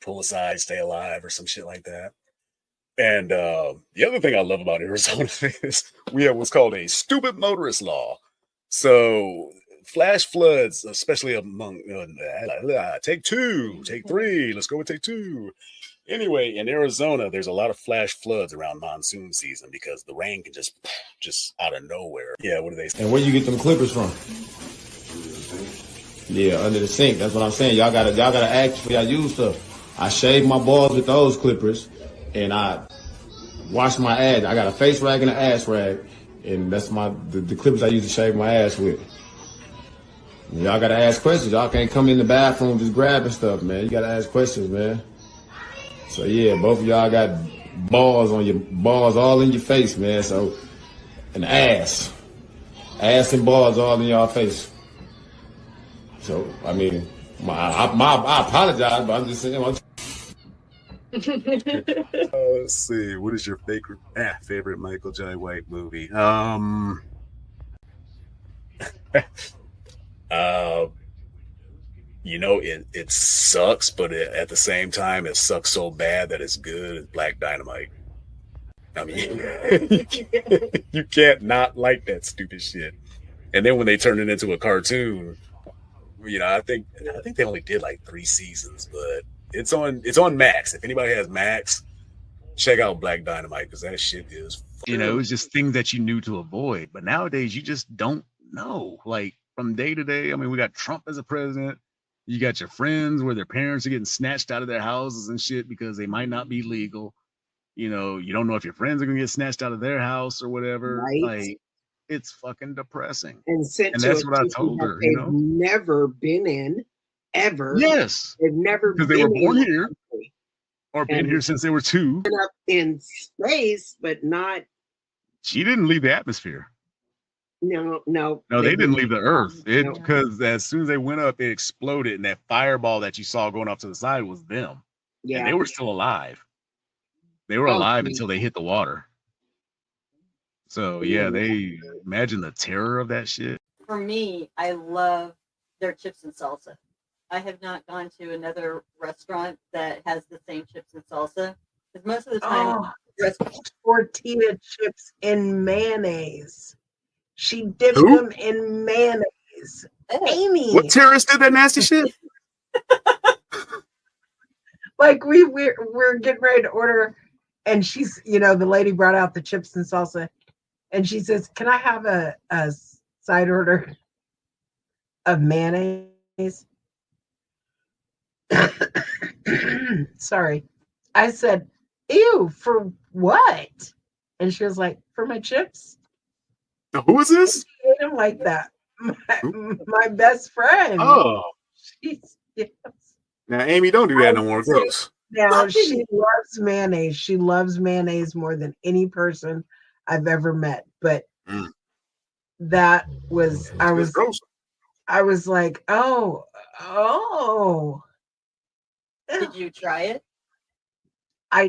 pull aside, stay alive, or some shit like that. And the other thing I love about Arizona is we have what's called a stupid motorist law. So flash floods, especially among take two, take three, let's go with take two. Anyway, in Arizona, there's a lot of flash floods around monsoon season because the rain can just out of nowhere. Yeah, what do they say? And where you get them clippers from? Yeah, under the sink. That's what I'm saying. Y'all gotta ask for y'all use stuff. I shave my balls with those clippers, and I wash my ass. I got a face rag and an ass rag, and that's the clippers I use to shave my ass with. And y'all gotta ask questions. Y'all can't come in the bathroom just grabbing stuff, man. You gotta ask questions, man. So yeah, both of y'all got balls all in your face, man. So an ass and balls all in y'all face. So I mean, I apologize, but I'm just saying. Let's see. What is your favorite Michael J. White movie? It sucks, but at the same time, it sucks so bad that it's good. It's Black Dynamite. I mean, you can't not like that stupid shit. And then when they turn it into a cartoon, I think they only did like 3 seasons, but it's on Max. If anybody has Max, check out Black Dynamite because that shit is. It was just things that you knew to avoid, but nowadays you just don't know. Like from day to day, I mean, we got Trump as a president. You got your friends where their parents are getting snatched out of their houses and shit because they might not be legal. You don't know if your friends are gonna get snatched out of their house or whatever. Right. Like, it's fucking depressing. And that's what I told her. They've never been in, ever. Yes. They've never because they were born here or been here since they were 2. Been up in space, but not. She didn't leave the atmosphere. No, they didn't leave the Earth. Because as soon as they went up, it exploded, and that fireball that you saw going off to the side was them. Yeah, and they were still alive. They were alive until they hit the water. So yeah, they imagine the terror of that shit. For me, I love their chips and salsa. I have not gone to another restaurant that has the same chips and salsa because most of the time, tortilla chips in mayonnaise. She dipped them in mayonnaise. Amy, what terrorist did that nasty shit? Like we're getting ready to order, and she's the lady brought out the chips and salsa, and she says, "Can I have a side order of mayonnaise?" Sorry, I said, "Ew, for what?" And she was like, "For my chips." Who is this? I hate him like that. My best friend. Oh. Yes. Now, Amy, don't do that no more. Gross. Now, she loves mayonnaise. She loves mayonnaise more than any person I've ever met. But that was, I was like, oh. Did you try it? I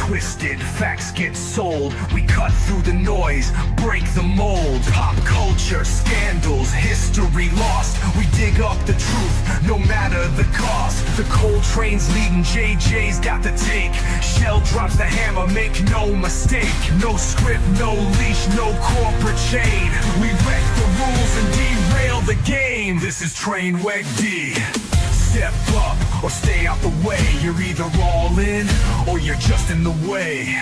Twisted, facts get sold. We cut through the noise, break the mold. Pop culture, scandals, history lost. We dig up the truth, no matter the cost. The Coletrane's leading, JJ's got the take. Shell drops the hammer, make no mistake. No script, no leash, no corporate chain. We wreck the rules and derail the game. This is TraneWreck'D. Step up or stay out the way. You're either all in or you're just in the way.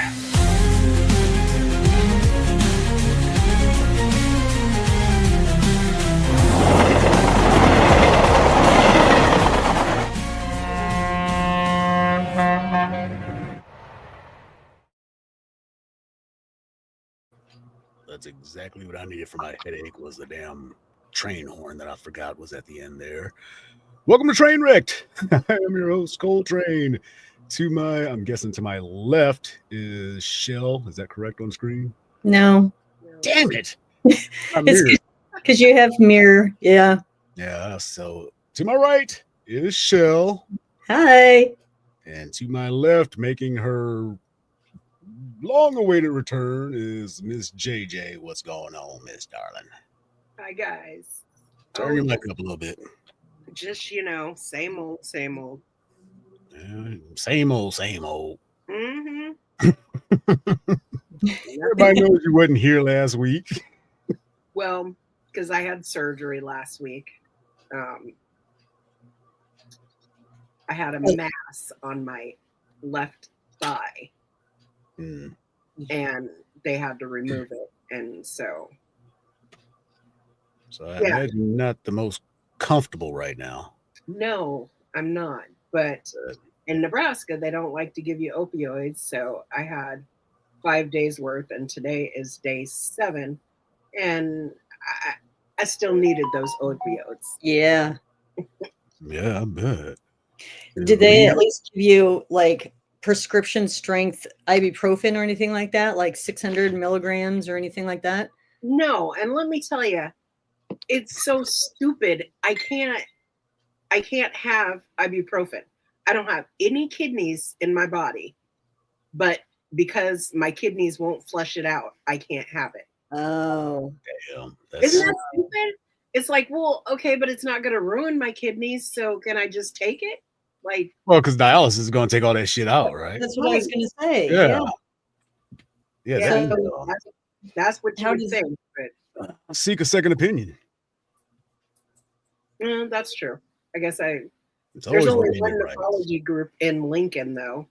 That's exactly what I needed for my headache. Was the damn train horn that I forgot was at the end there. Welcome to TraneWreck'D. I am your host, Coletrane. I'm guessing to my left is Shell. Is that correct on screen? No, Damn it! it's because you have mirror. Yeah. Yeah. So to my right is Shell, Hi. and to my left, making her long-awaited return, is Miss JJ. What's going on, Miss Darling? Hi guys. Turn your mic up a little bit. Just same old, same old. Same old, same old. Mm-hmm. Everybody knows you wasn't here last week. Well, because I had surgery last week. I had a mass on my left thigh, and they had to remove it, and so I imagine you're not the most comfortable right now. No, I'm not. But in Nebraska, they don't like to give you opioids, so I had 5 days worth, and today is day 7, and I still needed those opioids. Yeah. Yeah, I bet. Did they at least give you like prescription strength ibuprofen or anything like that, like 600 milligrams or anything like that? No, and let me tell you, it's so stupid. I can't have ibuprofen. I don't have any kidneys in my body, but because my kidneys won't flush it out, I can't have it. Oh, damn! Isn't that stupid? It's like, well, okay, but it's not going to ruin my kidneys, so can I just take it? Like, well, because dialysis is going to take all that shit out, right? that's what I was going to say. Yeah. That's what you would think. But seek a second opinion. that's true. I guess It's there's always only one nephrology group in Lincoln, though.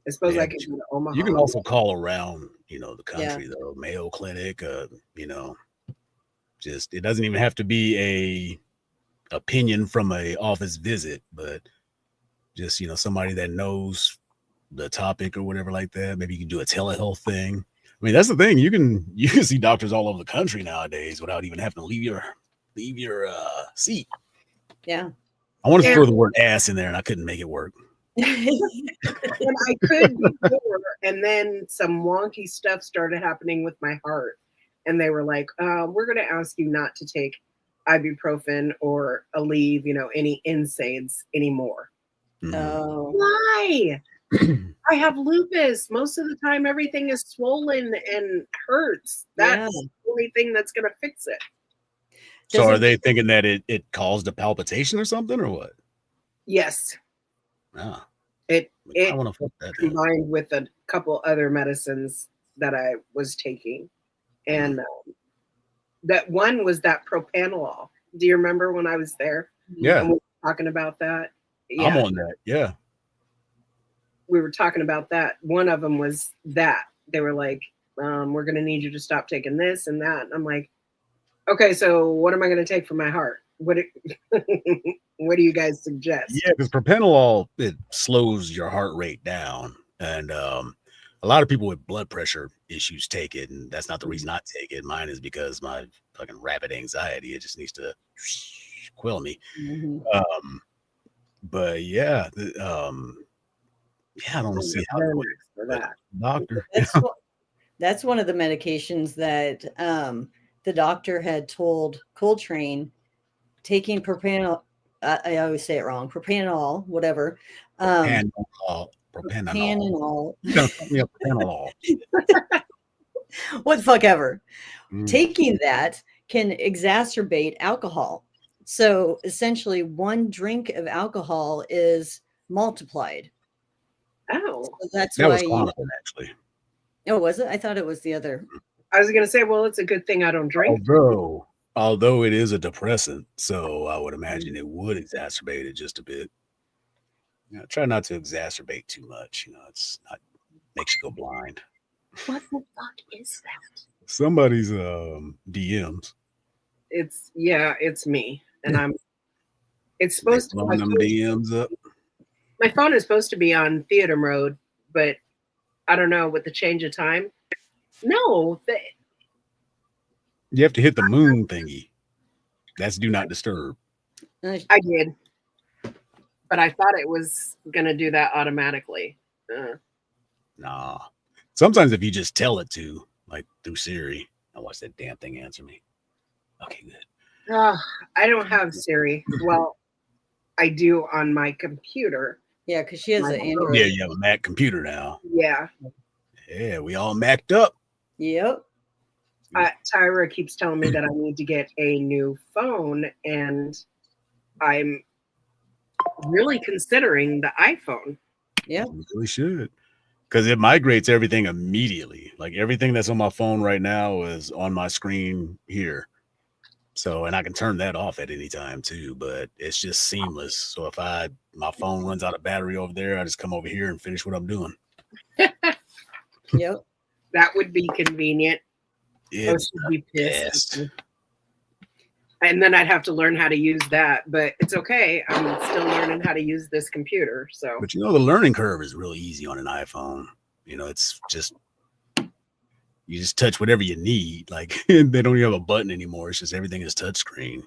I suppose I can go to Omaha. You can also call around, the country, though. Mayo Clinic, just it doesn't even have to be a opinion from a office visit, but just somebody that knows the topic or whatever like that. Maybe you can do a telehealth thing. I mean, that's the thing. You can see doctors all over the country nowadays without even having to leave your seat. Yeah. I wanted to throw the word ass in there and I couldn't make it work. And I could before, and then some wonky stuff started happening with my heart. And they were like, we're going to ask you not to take ibuprofen or Aleve, any NSAIDs anymore. Oh. Why? I have lupus. Most of the time, everything is swollen and hurts. That's the only thing that's going to fix it. So are they thinking that it caused a palpitation or something or what? Yes. Ah. It I want to fuck that combined with a couple other medicines that I was taking. And that one was that propanolol. Do you remember when I was there? Yeah. And we were talking about that. Yeah. I'm on that. Yeah. We were talking about that. One of them was that. They were like, we're going to need you to stop taking this and that. And I'm like, okay, so what am I going to take for my heart? What do you guys suggest? Yeah, because propanolol, it slows your heart rate down. And a lot of people with blood pressure issues take it. And that's not the reason I take it. Mine is because my fucking rapid anxiety, it just needs to quell me. Mm-hmm. But yeah, I don't see how for that. Doctor. That's one of the medications that the doctor had told Coletrane, taking propanolol. I always say it wrong. Propanolol, whatever. Propanolol. Propanolol. What the fuck ever. Taking that can exacerbate alcohol. So essentially, one drink of alcohol is multiplied. Oh, so that's that why. Was Clonopin, actually. Oh, was it? I thought it was the other. I was going to say, well, it's a good thing I don't drink. Although it is a depressant, so I would imagine it would exacerbate it just a bit. Try not to exacerbate too much. It's not makes you go blind. What the fuck is that? Somebody's DMs. It's me, and it's supposed to blowing them DMs up. My phone is supposed to be on theater mode, but I don't know with the change of time. No, You have to hit the moon thingy. That's do not disturb. I did, but I thought it was gonna do that automatically. Nah. Sometimes if you just tell it to, like through Siri, I'll watch that damn thing answer me. Okay, good. I don't have Siri. Well, I do on my computer. Yeah, because she has My an phone. Android. Yeah, you have a Mac computer now. Yeah. Yeah, we all Mac'd up. Yep. Tyra keeps telling me that I need to get a new phone, and I'm really considering the iPhone. Yeah. You really should. Because it migrates everything immediately. Like everything that's on my phone right now is on my screen here. So, and I can turn that off at any time too, but it's just seamless. So if my phone runs out of battery over there, I just come over here and finish what I'm doing. Yep. That would be convenient. I It's should be pissed. best. And then I'd have to learn how to use that, but it's okay. I'm still learning how to use this computer. So, But the learning curve is really easy on an iPhone. It's just, you just touch whatever you need. Like they don't even have a button anymore. It's just everything is touchscreen.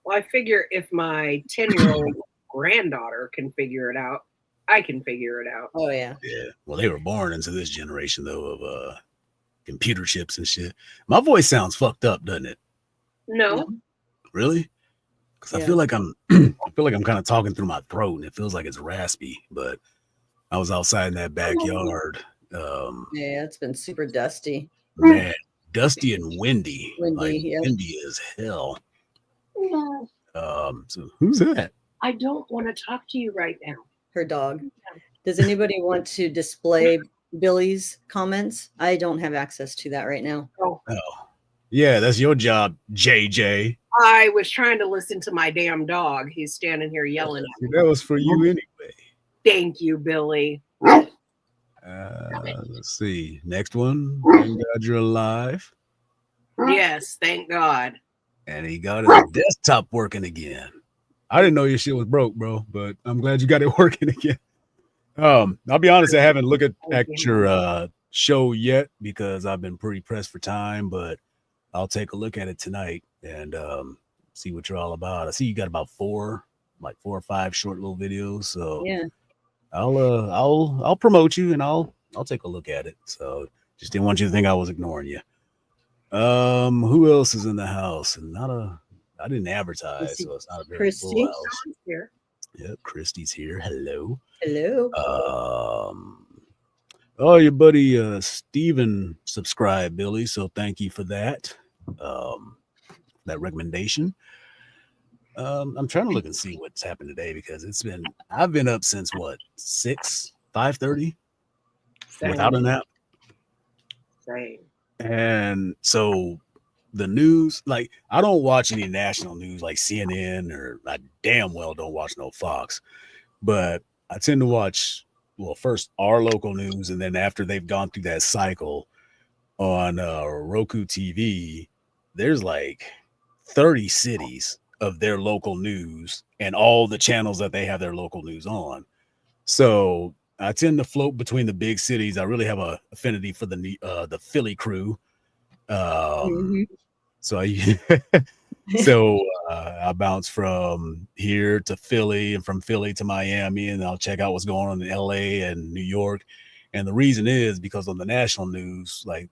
well, I figure if my 10-year-old granddaughter can figure it out, I can figure it out. Oh yeah. Yeah. Well, they were born into this generation though of computer chips and shit. My voice sounds fucked up, doesn't it? No, Really? Because I Yeah. feel like I'm kind of talking through my throat and it feels like it's raspy. But I was outside in that backyard. Yeah, it's been super dusty. Man, dusty and windy. Windy, Like yeah. windy as hell. no, So who's that? I don't want to talk to you right now. Her dog. Does anybody want to display Billy's comments? I don't have access to that right now. Oh, yeah, that's your job, JJ. I was trying to listen to my damn dog. He's standing here yelling at me. That was for you anyway. Thank you, Billy. Let's see. Next one. Thank God you're alive. Yes, thank God. And he got his desktop working again. I didn't know your shit was broke, bro, but I'm glad you got it working again. I'll be honest, I haven't looked at your show yet because I've been pretty pressed for time, but I'll take a look at it tonight and see what you're all about. I see you got about 4 or 5 short little videos. So Yeah. I'll promote you and I'll take a look at it. So just didn't want you to think I was ignoring you. Who else is in the house? And I didn't advertise, so it's not a very Christy. full house. Sean's here. Yep, Christy's here. Hello. Hello. Oh, your buddy Steven subscribed, Billy. So thank you for that. That recommendation. I'm trying to look and see what's happened today because I've been up since what, 5:30 without a nap. Same. And so the news, like I don't watch any national news like CNN, or I damn well don't watch no Fox, but I tend to watch, well, first our local news, and then after they've gone through that cycle on Roku TV, there's like 30 cities of their local news and all the channels that they have their local news on. So I tend to float between the big cities. I really have a affinity for the Philly crew. So I bounce from here to Philly and from Philly to Miami, and I'll check out what's going on in LA and New York. And the reason is because on the national news, like,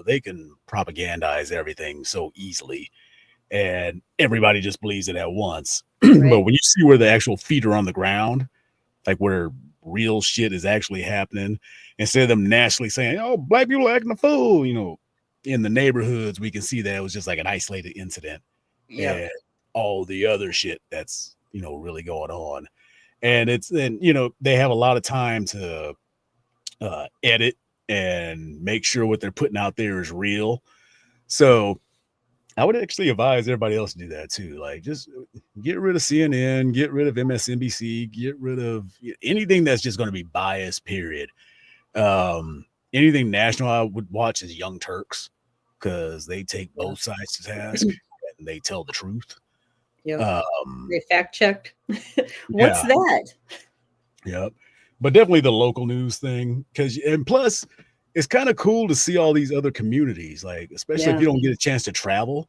they can propagandize everything so easily and everybody just believes it at once. Right. But when you see where the actual feet are on the ground, like where real shit is actually happening, instead of them nationally saying, oh, black people are acting a fool, in the neighborhoods, we can see that it was just like an isolated incident. Yeah. And all the other shit that's, really going on. And they have a lot of time to edit and make sure what they're putting out there is real. So I would actually advise everybody else to do that too. Like, just get rid of CNN, get rid of MSNBC, get rid of anything that's just going to be biased, period. Anything national I would watch is Young Turks because they take both sides to task and they tell the truth. Yep. They fact checked. What's that? Yep. But definitely the local news thing, and plus it's kind of cool to see all these other communities, like especially if you don't get a chance to travel.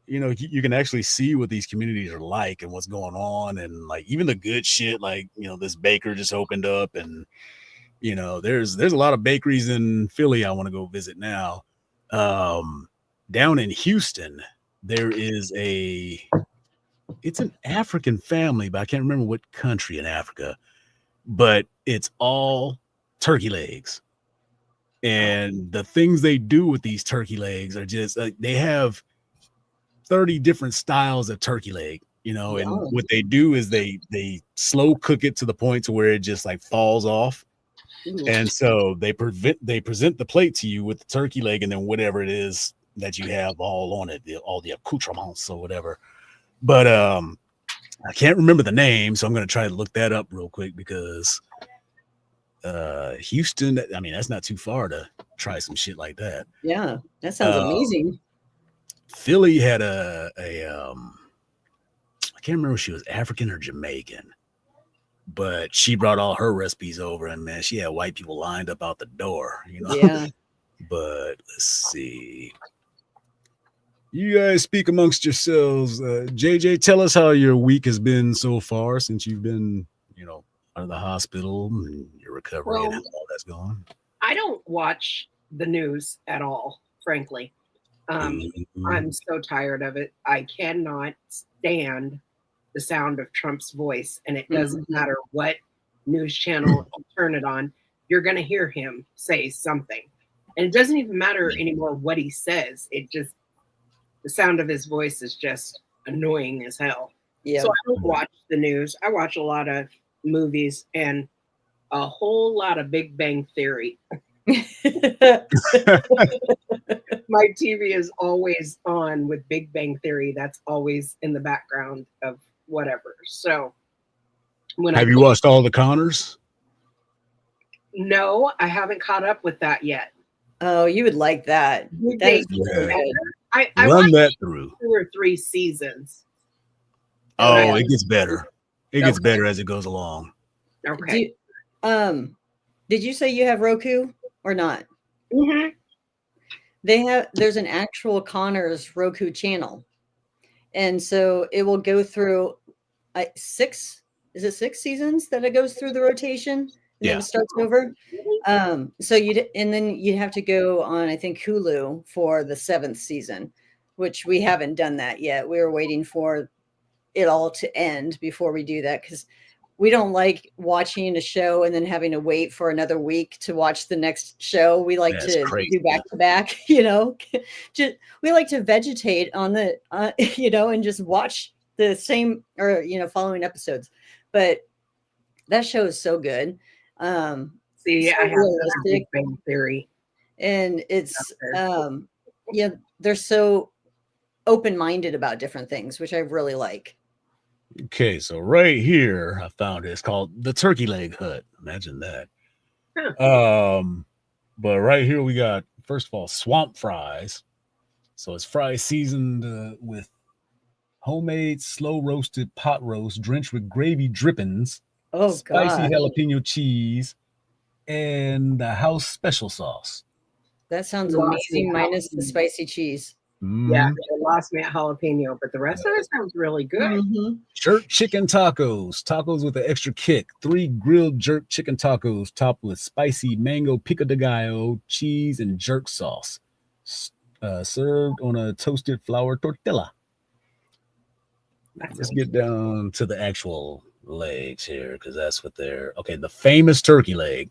You know, you can actually see what these communities are like and what's going on, and like even the good shit. Like, you know, this baker just opened up, and you know, there's a lot of bakeries in Philly I want to go visit now. Down in Houston, there is it's an African family, but I can't remember what country in Africa, but it's all turkey legs. And the things they do with these turkey legs are just they have 30 different styles of turkey leg, you know, and what they do is they slow cook it to the point to where it just like falls off. And so they present the plate to you with the turkey leg and then whatever it is that you have all on it, all the accoutrements or whatever. But I can't remember the name, so I'm going to try to look that up real quick because Houston, I mean, that's not too far to try some shit like that. Yeah, that sounds amazing. Philly had I can't remember if she was African or Jamaican, but she brought all her recipes over, and man, she had white people lined up out the door, you know. Yeah. But let's see. You guys speak amongst yourselves. JJ, tell us how your week has been so far since you've been, you know, out of the hospital and your recovery and how all that's going. I don't watch the news at all, frankly. I'm so tired of it. I cannot stand the sound of Trump's voice, and it doesn't matter what news channel you turn it on, you're going to hear him say something. And it doesn't even matter anymore what he says. It just, the sound of his voice is just annoying as hell. Yeah. So I don't watch the news. I watch a lot of movies and a whole lot of Big Bang Theory. My TV is always on with Big Bang Theory. That's always in the background of whatever. So have you watched all the Connors? No, I haven't caught up with that yet. Oh, you would like that. That is I run that through 2 or 3 seasons. Oh, it gets better. It gets better as it goes along. Okay. Did you say you have Roku or not? Mm-hmm. There's an actual Connors Roku channel. And so it will go through 6 seasons that it goes through the rotation? And then it starts over. So then you'd have to go on, I think, Hulu for the 7th season, which we haven't done that yet. We were waiting for it all to end before we do that, because we don't like watching a show and then having to wait for another week to watch the next show. We like to do back to back, you know. We like to vegetate on the, you know, and just watch the same, or, you know, following episodes. But that show is so good. See, I have a Big Bang Theory, and it's yeah, they're so open-minded about different things, which I really like. Okay, so right here I found it. It's called the Turkey Leg Hut. Imagine that. Huh. But right here we got, first of all, swamp fries. So it's fries seasoned with homemade slow roasted pot roast drenched with gravy drippings. Oh, spicy jalapeno cheese, and the house special sauce. That sounds amazing, minus the spicy cheese. Yeah, it lost me at jalapeno, but the rest of it sounds really good. Jerk chicken tacos with an extra kick. 3 grilled jerk chicken tacos topped with spicy mango pico de gallo, cheese, and jerk sauce. Served on a toasted flour tortilla. Let's get down to the actual legs here, because that's what they're the famous turkey leg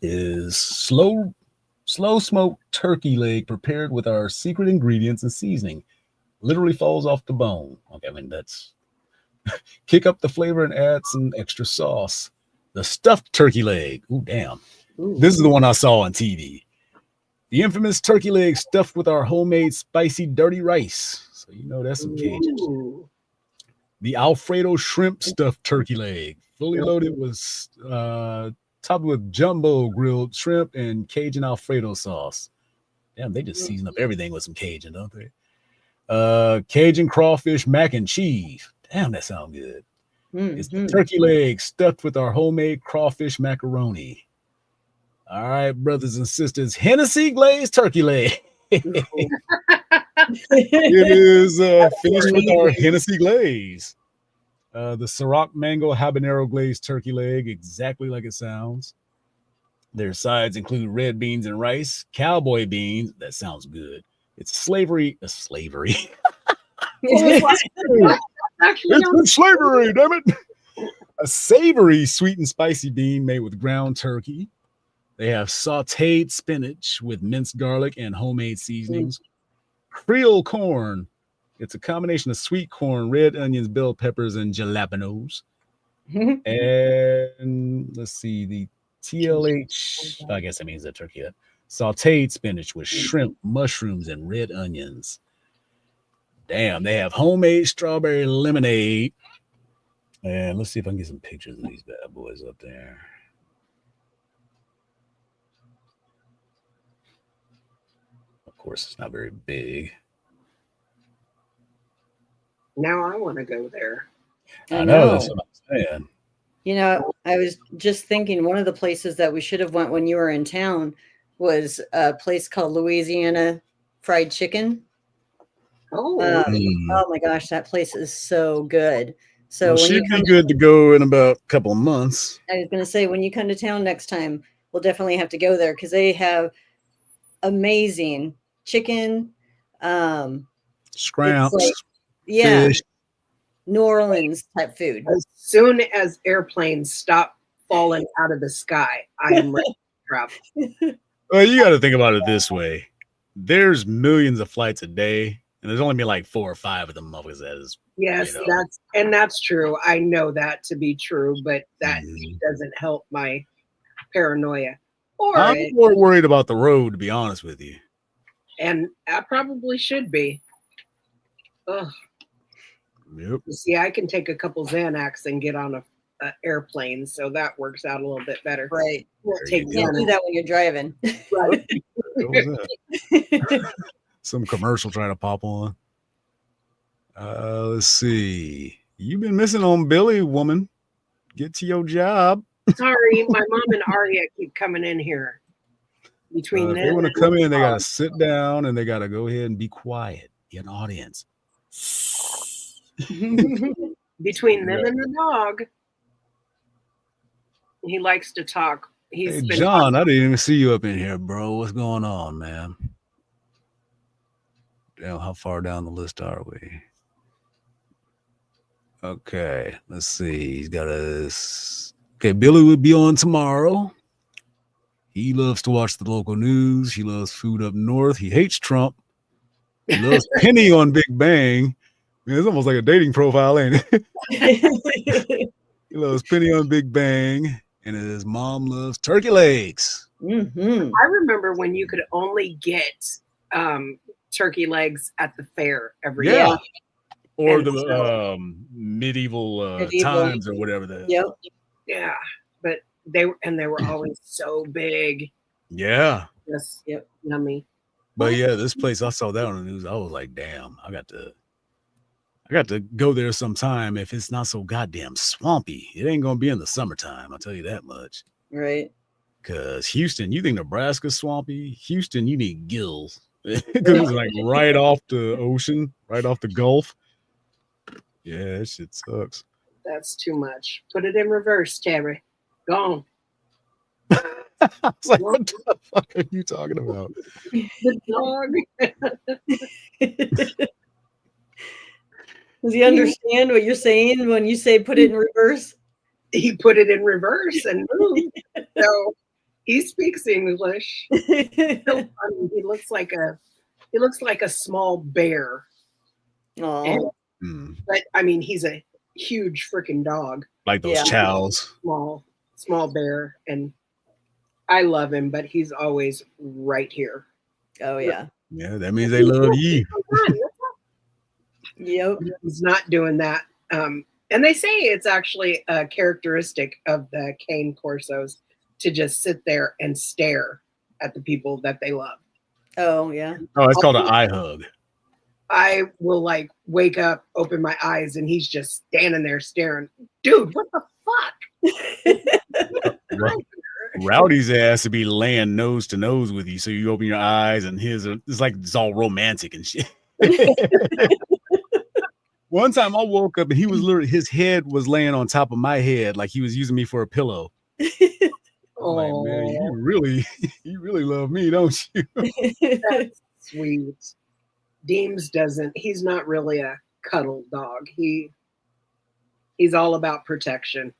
is slow smoked turkey leg prepared with our secret ingredients and seasoning. Literally falls off the bone. Okay, I mean, that's kick up the flavor and add some extra sauce. The stuffed turkey leg. Ooh, damn. This is the one I saw on TV. The infamous turkey leg stuffed with our homemade spicy dirty rice. So you know that's some Cajun. The Alfredo shrimp stuffed turkey leg, fully loaded with topped with jumbo grilled shrimp and Cajun Alfredo sauce. Damn, they just season up everything with some Cajun, don't they? Cajun crawfish mac and cheese. Damn, that sounds good. It's the turkey leg stuffed with our homemade crawfish macaroni. All right, brothers and sisters, Hennessy glazed turkey leg. It is finished with our Hennessy glaze. The Ciroc mango habanero glazed turkey leg, exactly like it sounds. Their sides include red beans and rice, cowboy beans. That sounds good. It's slavery. Actually, It's been slavery, damn it. A savory sweet and spicy bean made with ground turkey. They have sauteed spinach with minced garlic and homemade seasonings. Creole corn. It's a combination of sweet corn, red onions, bell peppers, and jalapenos. And let's see, the TLH, I guess that means the turkey. Sauteed spinach with shrimp, mushrooms, and red onions. Damn, they have homemade strawberry lemonade. And let's see if I can get some pictures of these bad boys up there. Of course, it's not very big. now I want to go there. I know, that's what I'm saying. You know, I was just thinking one of the places that we should have went when you were in town was a place called Louisiana Fried Chicken. Oh, Oh my gosh, that place is so good. So Well, when you should be come, good to go in about a couple of months. I was going to say, when you come to town next time, we'll definitely have to go there because they have amazing chicken. Scramps, like- Yeah, fish. New Orleans type food. as soon as airplanes stop falling out of the sky, I am ready to travel. Well, you got to think about it this way. There's millions of flights a day, and there's only been like 4 or 5 of them motherfuckers that is. Yes, You know. that's true. I know that to be true, but that Mhm. doesn't help my paranoia. Or I'm more worried about the road, to be honest with you. and I probably should be. Ugh. Yep. You see, I can take a couple Xanax and get on a airplane, so that works out a little bit better. Right. Won't There you take go. Can't do Xanax. that when you're driving. Right. What was that? Some commercial trying to pop on. Let's see. You've been missing on Billy, woman. Get to your job. Sorry, my mom and Arya keep coming in here. Between If them, they want to and come in, they got to dog. sit down and they got to go ahead and be quiet. Get an audience. Between them and the dog, he likes to talk. He's Hey, been John, I didn't even see you up in here, bro. What's going on, man? Damn, how far down the list are we? Okay, let's see. He's got us. Okay, Billy will be on tomorrow. He loves to watch the local news. He loves food up north. He hates Trump. He loves Penny on Big Bang. Man, it's almost like a dating profile, ain't it? He loves Penny on Big Bang. And his mom loves turkey legs. Mhm. I remember when you could only get turkey legs at the fair every year. Yeah. Or And the so- medieval Medieval. times or whatever that. Yep. Yeah, but they were always so big, Yeah. just Yep. yummy. But yeah, this place, I saw that on the news. I was like, damn, I got to go there sometime if it's not so goddamn swampy. It ain't gonna be in the summertime, I'll tell you that much. Right. Cause Houston, you think Nebraska's swampy? Houston, you need gills. Because it's like right off the ocean, right off the Gulf. Yeah, that shit sucks. That's too much. Put it in reverse, Terry. Go on. I was like, what the fuck are you talking about? The dog. Does he understand what you're saying when you say put it in reverse? He put it in reverse and moved. So he speaks English. So funny. He looks like a small bear. Oh, Hmm. But I mean, he's a huge freaking dog. Like those Yeah. chows. Small bear, and I love him, but he's always right here. oh yeah. Yeah, that means they love you. Yep. He's not doing that. And they say it's actually a characteristic of the cane corsos to just sit there and stare at the people that they love. Oh yeah. Oh, it's called an eye hug. I will like wake up, open my eyes, and he's just standing there staring. Dude, what the fuck? Right. Rowdy's ass to be laying nose to nose with you, so you open your eyes and his it's like it's all romantic and shit. One time I woke up and he was literally his head was laying on top of my head like he was using me for a pillow. I'm like, man, you really love me, don't you? That's sweet. Deems doesn't. He's not really a cuddle dog. He's all about protection,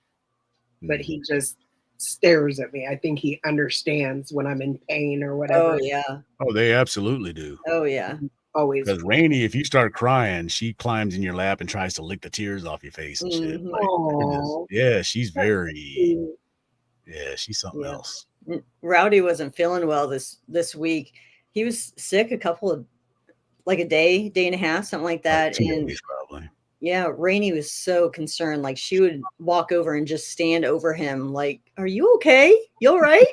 but he just stares at me. I think he understands when I'm in pain or whatever. Oh yeah. Oh, they absolutely do. Oh yeah. Always. Because Rainey, if you start crying, she climbs in your lap and tries to lick the tears off your face and shit. Like, Aw. yeah, she's very, Cute. yeah, she's something Yeah. else. Rowdy wasn't feeling well this week. He was sick a couple of like a day and a half, something like that. 2 And days probably. yeah, Rainey was so concerned. Like she would walk over and just stand over him, like, "Are you okay? You all right?"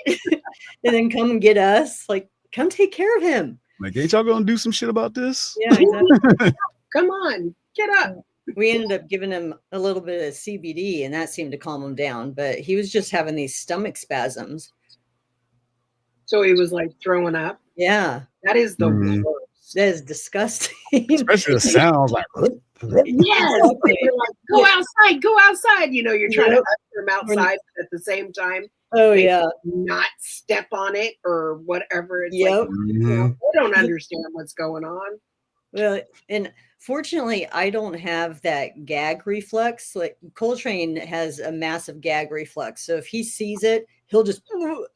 And then come and get us. Like, come take care of him. Like, ain't y'all gonna do some shit about this? Yeah, exactly. Come on, get up. We ended up giving him a little bit of CBD, and that seemed to calm him down. But he was just having these stomach spasms. So he was like throwing up. Yeah, That is the Mhm. worst. that is disgusting. Especially the sounds like. Yes. You're like, go outside, go outside. You know, you're trying to Yep. usher him outside, but at the same time, Oh they yeah, not step on it or whatever. It's yep. like, Mhm. I don't understand what's going on. Well, and fortunately, I don't have that gag reflex. Like Coletrane has a massive gag reflex, so if he sees it, he'll just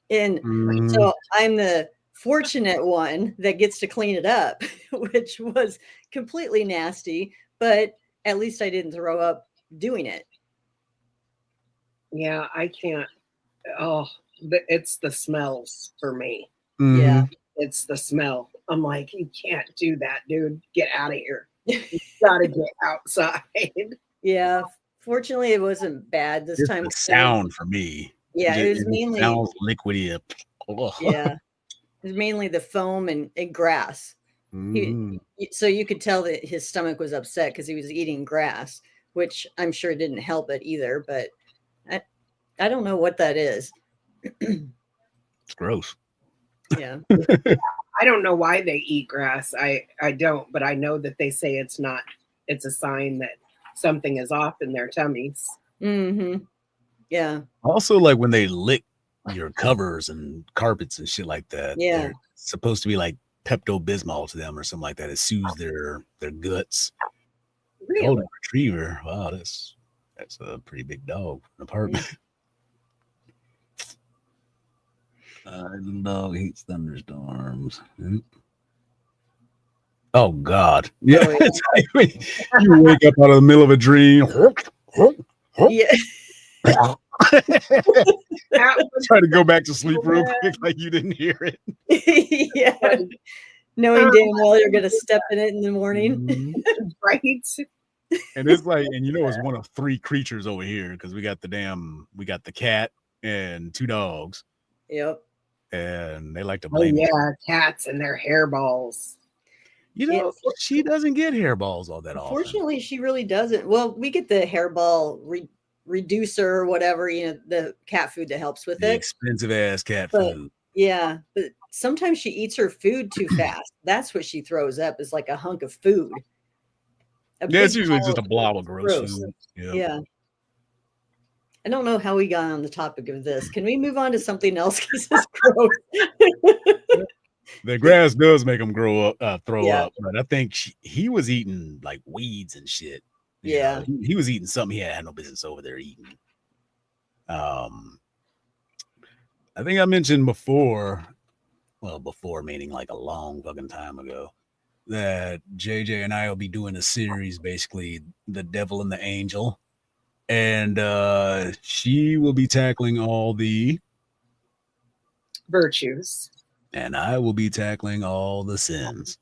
and Mhm. so I'm the fortunate one that gets to clean it up, which was completely nasty, but at least I didn't throw up doing it. Yeah, I can't. Oh, it's the smells for me. Yeah. Mhm. It's the smell. I'm like, you can't do that, dude. Get out of here. You gotta get outside. Yeah. Fortunately, it wasn't bad this Just time. the sound for me. Yeah, it was just mainly sounds liquidy. Ugh. yeah. It was mainly the foam and grass. Mhm. So you could tell that his stomach was upset because he was eating grass, which I'm sure didn't help it either. But I don't know what that is. It's gross. Yeah. I don't know why they eat grass. I don't, but I know that they say it's not. It's a sign that something is off in their tummies. Mm-hmm. Yeah. Also, like when they lick your covers and carpets and shit like that, Yeah. they're supposed to be like Pepto-Bismol to them or something like that. It soothes their guts. Really? Golden retriever. Wow, that's a pretty big dog. An apartment. The dog hates thunderstorms. Oh God! Yeah, Oh, yeah. it's like when you wake up out of the middle of a dream. Yeah. Try to go back to sleep real quick, like you didn't hear it. Yeah. Knowing damn well you're gonna step in it in the morning. Mhm. Right? And it's like, and you know, it's one of 3 creatures over here because we got the cat and 2 dogs, Yep. and they like to Oh blame each yeah, cats and their hairballs. You know, she doesn't get hairballs all that often. Fortunately, she really doesn't. Well, we get the hairball reducer or whatever, the cat food that helps with The it. expensive ass cat But food. yeah, but sometimes she eats her food too fast. That's what she throws up is like a hunk of food. Yeah, it's big usually pile just a blob of gross food. Yeah. I don't know how we got on the topic of this. Can we move on to something else? Because it's gross. The grass does make them throw up, Yeah. but I think he was eating like weeds and shit. You Yeah. know, he was eating something he had no business over there eating. I think I mentioned before, well, before meaning like a long fucking time ago, that JJ and I will be doing a series, basically The Devil and the Angel. And she will be tackling all the virtues, and I will be tackling all the sins.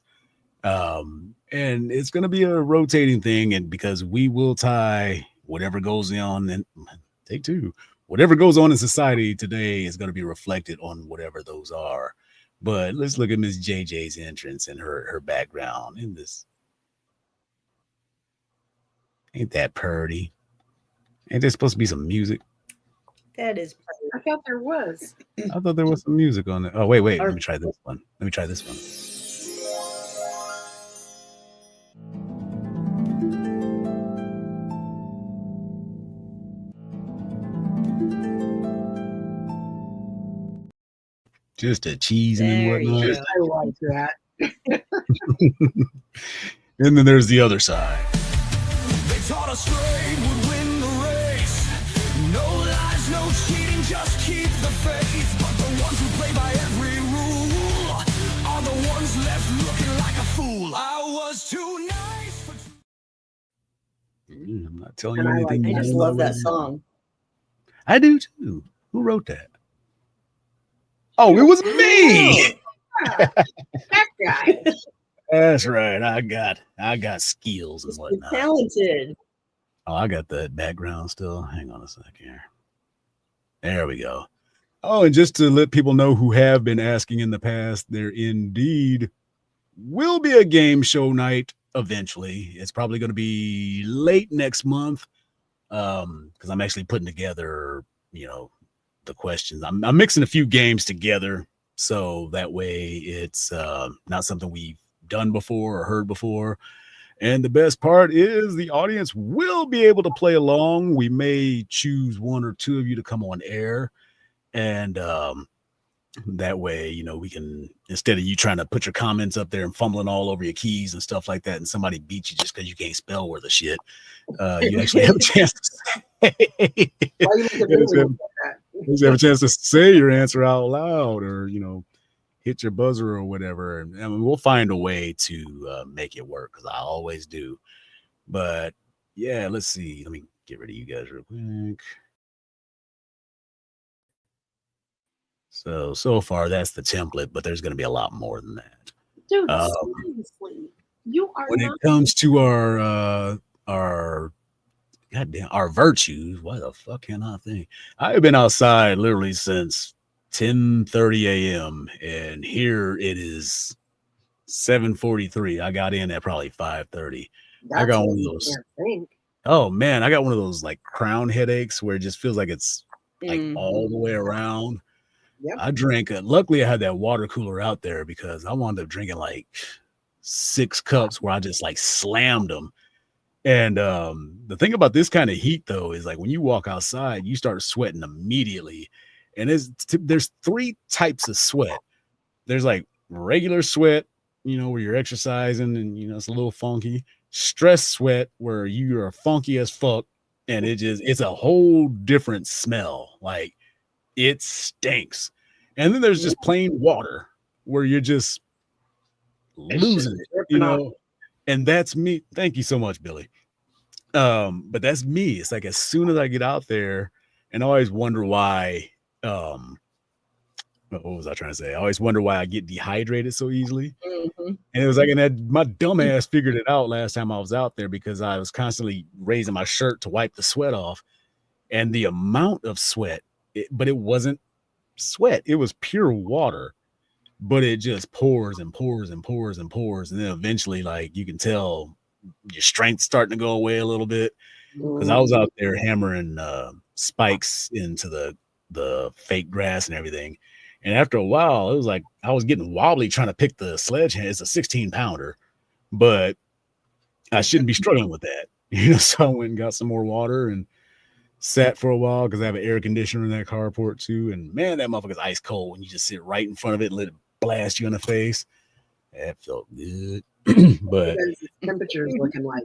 And it's going to be a rotating thing, and because we will tie whatever goes on and take 2, whatever goes on in society today is going to be reflected on whatever those are. But let's look at Miss JJ's entrance and her background in this. Ain't that purty? Ain't there supposed to be some music? That is I thought there was. I thought there was some music on it. Oh, wait. Or- Let me try this one. Just a cheese and There you whatnot. go. I like that. And then there's the other side. They taught us straight would win the race. No lies, no cheating, just keep the faith. But the ones who play by every rule are the ones left looking like a fool. I was too nice for I'm not telling And you I like- anything. I just love that song. I do too. Who wrote that? Oh, it was me. That guy. That's right. I got skills and You're whatnot. talented. Oh, I got that background still. Hang on a sec here. There we go. Oh, and just to let people know who have been asking in the past, there indeed will be a game show night eventually. It's probably going to be late next month because I'm actually putting together, the questions. I'm mixing a few games together so that way it's not something we've done before or heard before. And the best part is the audience will be able to play along. We may choose one or two of you to come on air. And that way, we can, instead of you trying to put your comments up there and fumbling all over your keys and stuff like that, and somebody beats you just because you can't spell worth of shit, you actually have a chance to say, Why you look at me when you say that? you have a chance to say your answer out loud or, hit your buzzer or whatever. And I mean, we'll find a way to make it work because I always do. But yeah, let's see. Let me get rid of you guys real quick. So far, that's the template, but there's going to be a lot more than that. Dude, seriously. You are When not. it comes to our virtues, why the fuck can I think? I've been outside literally since 10:30 a.m. and here it is 7:43. I got in at probably 5:30. I got one of those. Can't think. Oh man, I got one of those like crown headaches where it just feels like it's like Mhm. all the way around. Yep. I drank. Luckily, I had that water cooler out there because I wound up drinking like 6 cups where I just like slammed them. And the thing about this kind of heat though is like when you walk outside, you start sweating immediately. And there's 3 types of sweat. There's like regular sweat, where you're exercising and it's a little funky. Stress sweat where you are funky as fuck, and it's a whole different smell. Like it stinks. And then there's just plain water where you're just losing it, dripping off. And that's me. Thank you so much, Billy. But that's me. It's like as soon as I get out there, and I always wonder why. What was I trying to say? I always wonder why I get dehydrated so easily. Mhm. And it was like, my dumb ass figured it out last time I was out there because I was constantly raising my shirt to wipe the sweat off, and the amount of sweat, but it wasn't sweat. It was pure water, but it just pours and pours and pours and pours. And then eventually, like you can tell your strength's starting to go away a little bit. Because I was out there hammering spikes into the fake grass and everything. And after a while, it was like I was getting wobbly trying to pick the sledgehammer. It's a 16-pounder, but I shouldn't be struggling with that. So I went and got some more water and sat for a while because I have an air conditioner in that carport too. And man, that motherfucker's ice cold when you just sit right in front of it and let it blast you in the face. That felt good. But Because the temperature is looking like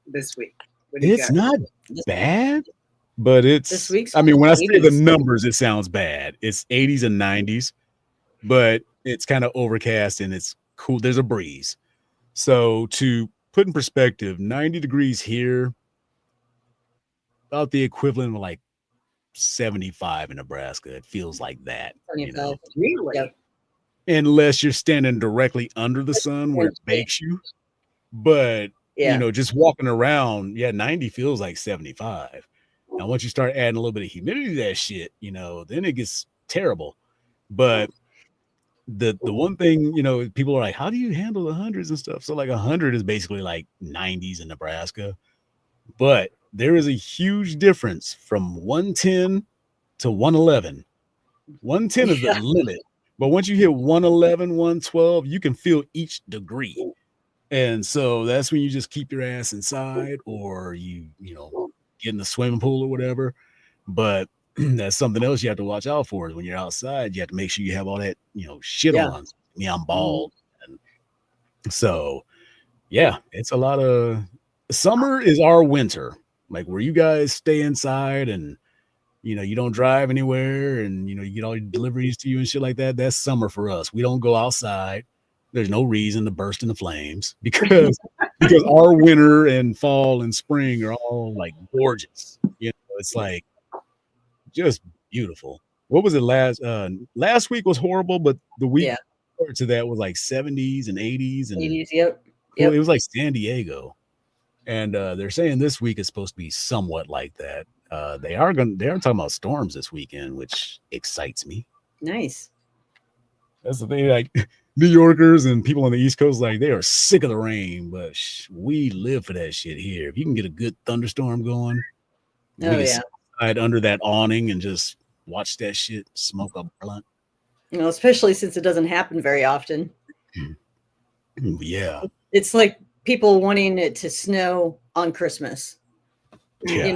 this week. What do you it's got? not bad, but This week's I mean, when I say the 80s. numbers, it sounds bad. It's 80s and 90s, but it's kind of overcast and it's cool. There's a breeze. So to put in perspective, 90 degrees here, about the equivalent of like 75 in Nebraska. It feels like that, 75. Really? Yep. unless you're standing directly under the sun where it bakes you. But Yeah. just walking around, 90 feels like 75. Now, once you start adding a little bit of humidity to that shit, then it gets terrible. But the one thing, people are like, how do you handle the hundreds and stuff? So like 100 is basically like 90s in Nebraska. But there is a huge difference from 110 to 111. 110 is the limit. But once you hit 111, 112, you can feel each degree. And so that's when you just keep your ass inside, or you get in the swimming pool or whatever. But that's something else you have to watch out for, is when you're outside, you have to make sure you have all that, shit on. Me, I'm bald. And so, yeah, it's a lot of summer is our winter, like where you guys stay inside and you don't drive anywhere, and you get all your deliveries to you and shit like that. That's summer for us. We don't go outside. There's no reason to burst into flames because our winter and fall and spring are all like gorgeous. It's like just beautiful. What was it last week was horrible, but the week prior to that was like 70s and 80s and 80s. Yep. It was like San Diego. And they're saying this week is supposed to be somewhat like that. They're talking about storms this weekend, which excites me. Nice. That's the thing. Like New Yorkers and people on the East Coast, like they are sick of the rain, but we live for that shit here. If you can get a good thunderstorm going, we can sit under that awning and just watch that shit, smoke a blunt. Especially since it doesn't happen very often. Yeah. It's like people wanting it to snow on Christmas. Yeah.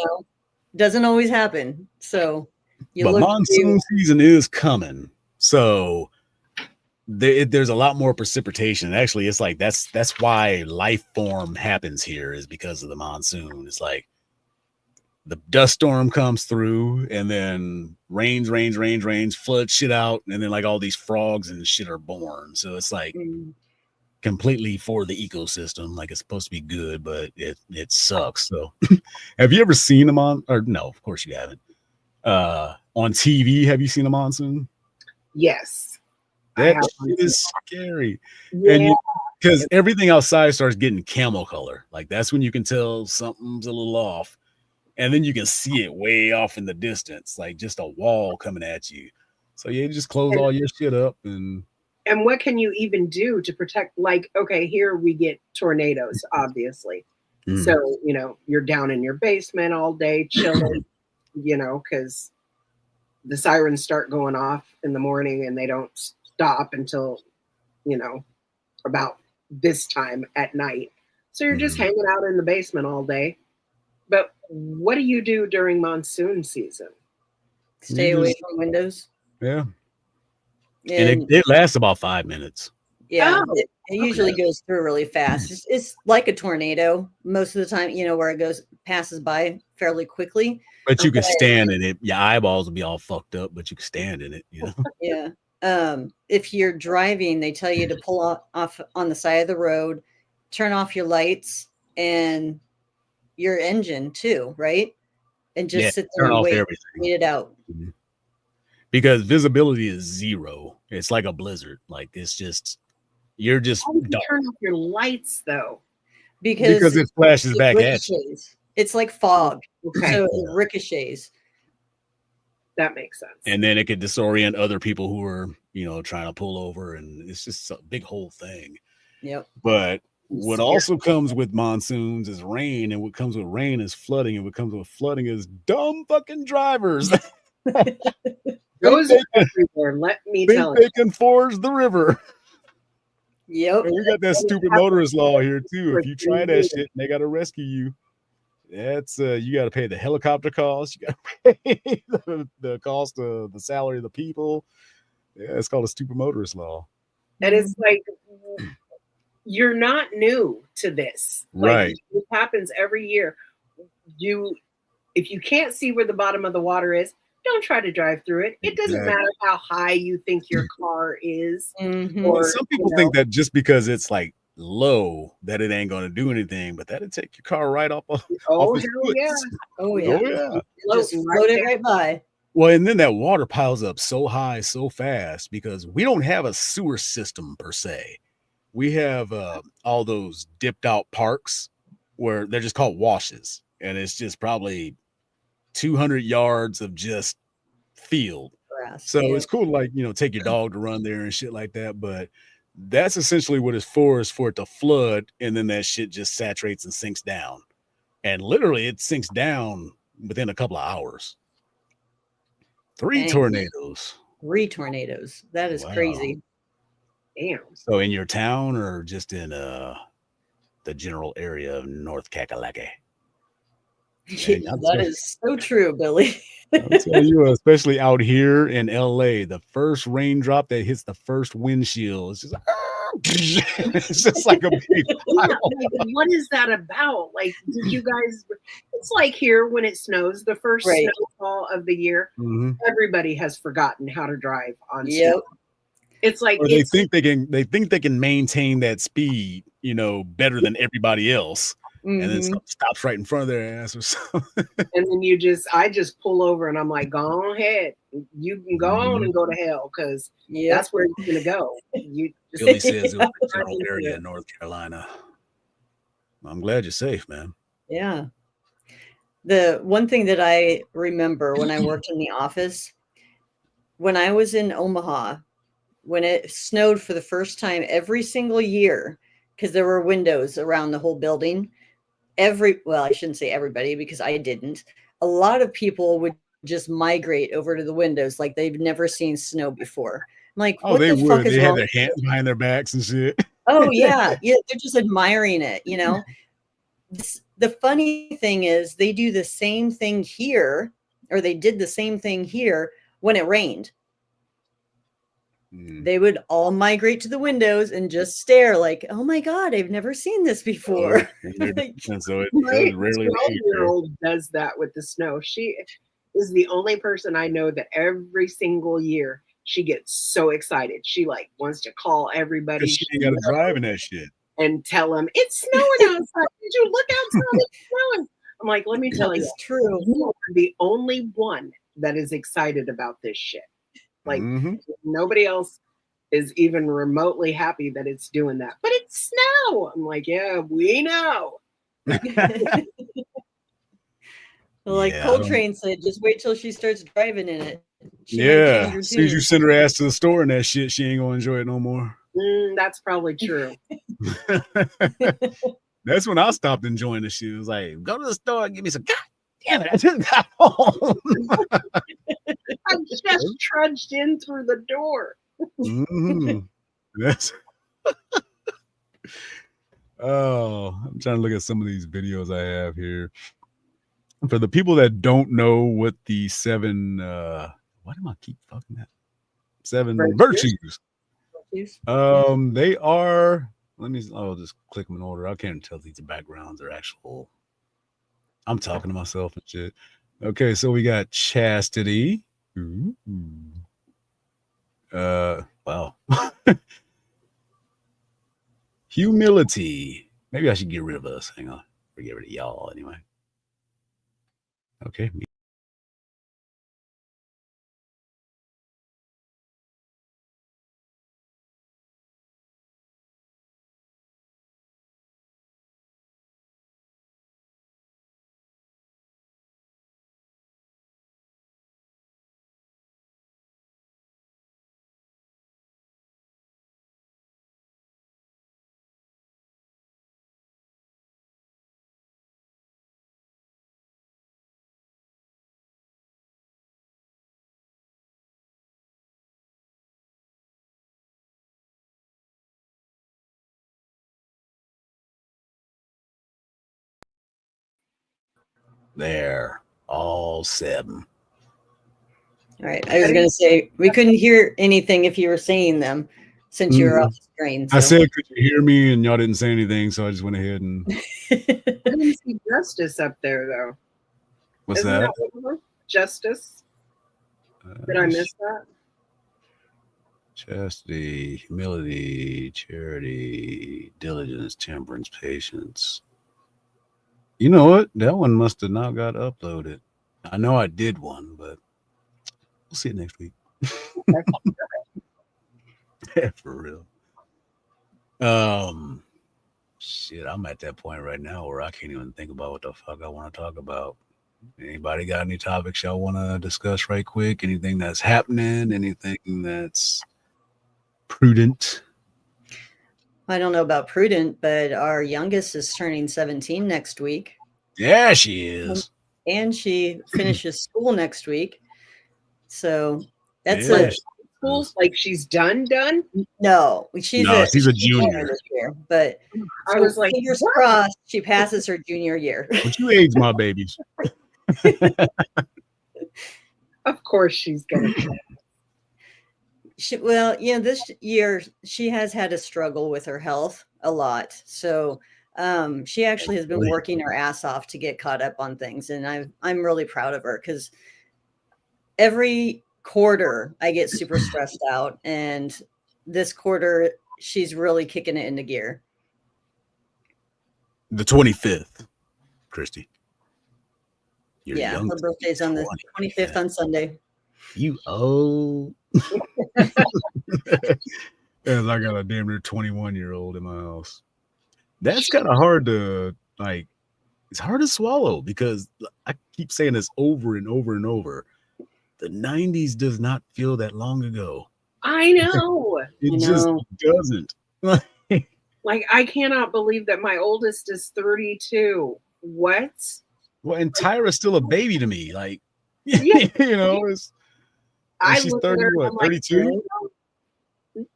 Doesn't always happen. So but monsoon season is coming. So there's a lot more precipitation. Actually, it's like that's why life form happens here, is because of the monsoon. It's like the dust storm comes through and then rains, floods shit out, and then like all these frogs and shit are born. So it's like completely for the ecosystem. Like it's supposed to be good, but it sucks. So have you ever seen them on, or no, of course you haven't. On TV, have you seen a monsoon? Yes. That shit is scary. Yeah. And because everything outside starts getting camel color. Like that's when you can tell something's a little off. And then you can see it way off in the distance, like just a wall coming at you. So you just close all your shit up. And what can you even do to protect? Like, okay, here we get tornadoes, obviously. So, you're down in your basement all day chilling, because the sirens start going off in the morning and they don't stop until, about this time at night. So you're just hanging out in the basement all day. But what do you do during monsoon season? Stay away from windows. Yeah. And it lasts about 5 minutes. Yeah. It usually goes through really fast. It's like a tornado most of the time, where it passes by fairly quickly. But you can stand in it. Your eyeballs will be all fucked up, but you can stand in it, Yeah. If you're driving, they tell you to pull off on the side of the road, turn off your lights and your engine too, right? And just sit there and wait it out. Because visibility is zero. It's like a blizzard. Like it's just, you're just dark. Turn off your lights though, because it flashes back at you. It's like fog, so it ricochets. That makes sense. And then it could disorient other people who are, trying to pull over, and it's just a big whole thing. Yep. But what also comes with monsoons is rain, and what comes with rain is flooding, and what comes with flooding is dumb fucking drivers. Those are everywhere, let me tell you. They can forge the river. Yep. And we got that stupid motorist law here too. If you try that shit, they got to rescue you. That's you got to pay the helicopter cost. You got to pay the cost of the salary of the people. Yeah, it's called a stupid motorist law. And it's like, you're not new to this. Right. It happens every year. If you can't see where the bottom of the water is, don't try to drive through it. It doesn't matter how high you think your car is. Or, some people think that just because it's like low that it ain't going to do anything, but that'll take your car right off of yeah. Oh yeah. Just float it right by. Well, and then that water piles up so high so fast because we don't have a sewer system per se. We have all those dipped out parks where they're just called washes, and it's just probably 200 yards of just field. Grass, so it's cool to, like, take your dog to run there and shit like that, but that's essentially what it's for, is for it to flood, and then that shit just saturates and sinks down. And literally it sinks down within a couple of hours. 3 Dang. tornadoes. 3 tornadoes. That is Wow. crazy. Damn. So in your town or just in the general area of North Kakalaki? Dang, I'll That tell- is so true, Billy. I'll tell you, especially out here in LA, the first raindrop that hits the first windshield, it's just it's just like a big Yeah, like, what is that about? Like, did you guys? It's like here when it snows, the first Right. snowfall of the year. Mhm. Everybody has forgotten how to drive on Yep. snow. It's like Or they it's think they can maintain that speed, better than everybody else, and then Mhm. something stops right in front of their ass or something. and then I just pull over and I'm like, go ahead, you can go on and go to hell because Yep. that's where it's gonna go. You just Billy says it was a Right general into area it. in North Carolina. I'm glad you're safe, man. Yeah. The one thing that I remember when I worked in the office, when I was in Omaha, when it snowed for the first time every single year, because there were windows around the whole building, well, I shouldn't say everybody because I didn't. A lot of people would just migrate over to the windows like they've never seen snow before. I'm like, Oh, what they the fuck would. is They had wrong? their hands behind their backs and shit. Oh yeah, yeah, they're just admiring it, The funny thing is they do the same thing here, or they did the same thing here when it rained. Mm. They would all migrate to the windows and just stare like, oh my God, I've never seen this before. And so it My does rarely rain. 12-year-old does that with the snow. She is the only person I know that every single year she gets so excited. She like wants to call everybody Because she ain't got to drive in that shit. and tell them it's snowing outside. Did you look outside? It's snowing. I'm like, let me tell you, It's true. you are the only one that is excited about this shit. Like Mhm. nobody else is even remotely happy that it's doing that. But it's snow. I'm like, yeah, we know. Like Yeah, Coletrane said, just wait till she starts driving in it. She might yeah. change her As soon as you tune. send her ass to the store and that shit, she ain't gonna enjoy it no more. That's probably true. That's when I stopped enjoying the shit. It was like, go to the store and give me some. God damn it! I just got home. I just trudged in through the door. Mhm. That's. Oh, I'm trying to look at some of these videos I have here. For the people that don't know what the 7, why do I keep fucking that? 7 virtues. They are. I'll just click them in order. I can't tell if these are backgrounds or actual. I'm talking to myself and shit. Okay, so we got chastity. Ooh. Wow. Humility. Maybe I should get rid of us. Hang on. Or get rid of y'all anyway. Okay. There. All 7. All right. I was going to say, we couldn't hear anything if you were saying them since you were off screen. So. I said, could you hear me? And y'all didn't say anything. So I just went ahead and. I didn't see Justice up there, though. What's Isn't that? one of them? Justice? Did I miss that? Chastity, humility, charity, diligence, temperance, patience. You know what? That one must have not got uploaded. I know I did one, but we'll see it next week. Yeah, for real. Shit, I'm at that point right now where I can't even think about what the fuck I want to talk about. Anybody got any topics y'all want to discuss right quick? Anything that's happening? Anything that's prudent? I don't know about prudent, but our youngest is turning 17 next week. Yeah, she is. And she finishes school next week. So that's Yeah. Schools like she's done. no. No, she's a junior. this year, but I so was like, fingers what? crossed she passes her junior year. Would you age my babies? Of course she's gonna. Well, this year she has had a struggle with her health a lot. So she actually has been working her ass off to get caught up on things, and I'm really proud of her because every quarter I get super stressed out, and this quarter she's really kicking it into gear. The 25th, Christy. You're Yeah, young. her birthday's on the 25th on Sunday. You old. As I got a damn near 21-year-old in my house. That's kind of hard to like. It's hard to swallow because I keep saying this over and over and over. The 90s does not feel that long ago. I know. It just doesn't. Like, I cannot believe that my oldest is 32. What? Well, and Tyra's still a baby to me. Like, Yeah. she's look at 30, her, what, I'm like, 32?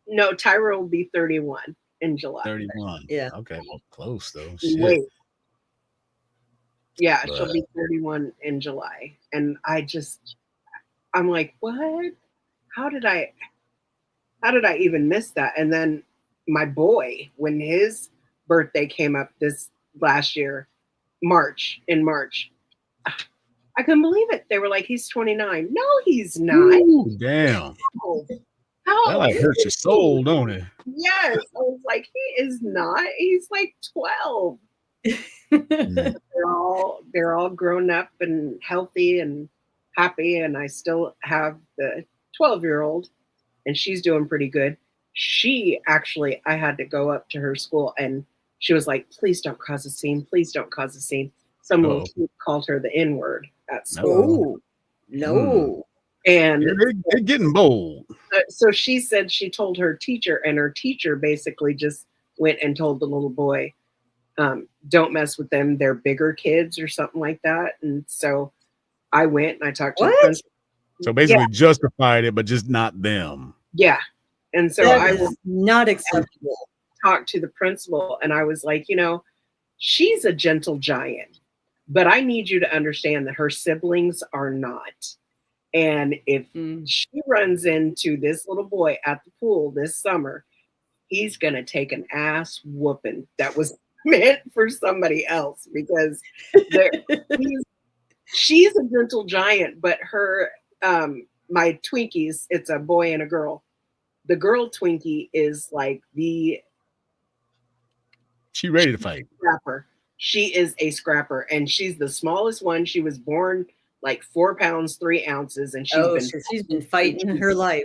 No, Tyra will be 31 in July. 31. Yeah. Okay, well, close though. Shit. Wait. Yeah, But- she'll be 31 in July. And I'm like, what? How did I even miss that? And then my boy, when his birthday came up this last year, in March, I couldn't believe it. They were like, he's 29. No, he's not. Ooh, damn. How That like hurts your soul, don't it? Yes. I was like, he is not. He's like 12. Mm. They're all grown up and healthy and happy, and I still have the 12-year-old, and she's doing pretty good. She actually, I had to go up to her school, and she was like, please don't cause a scene. Please don't cause a scene. Someone called her the N-word at school. Oh, no. And They're getting bold. so she said she told her teacher, and her teacher basically just went and told the little boy, don't mess with them. They're bigger kids or something like that. And so I went and I talked to the principal. So basically justified it, but just not them. Yeah. And so That I is not acceptable. talked to the principal, and I was like, she's a gentle giant, but I need you to understand that her siblings are not. And if she runs into this little boy at the pool this summer, he's going to take an ass whooping that was meant for somebody else, because she's a gentle giant, but her, my Twinkies, it's a boy and a girl. The girl Twinkie is like She ready to fight. Scrapper. She is a scrapper, and she's the smallest one. She was born like 4 pounds, 3 ounces, and she's been fighting her life.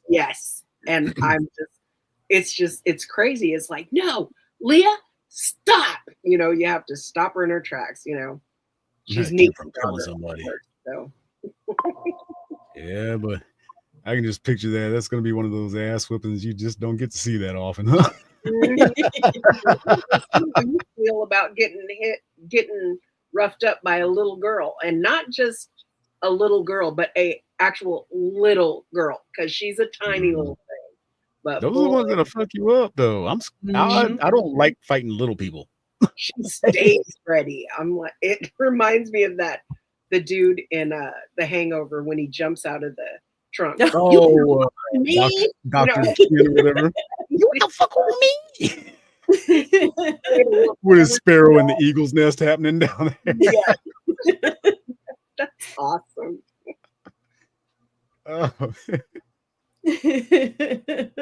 Yes. And it's crazy. It's like, no, Leah, stop. You have to stop her in her tracks, She's neat from killing somebody. So Yeah, but I can just picture that. That's going to be one of those ass whippings you just don't get to see that often, huh? How do you feel about getting roughed up by a little girl, and not just a little girl, but a actual little girl, because she's a tiny little thing. But those are the ones that'll fuck you up, though. I don't like fighting little people. She stays ready. I'm like, it reminds me of the dude in The Hangover when he jumps out of the trunk. Oh, me, Dr. Or whatever. You the fuck with me. With his sparrow in the eagle's nest happening down there. Yeah. That's awesome. Oh. What did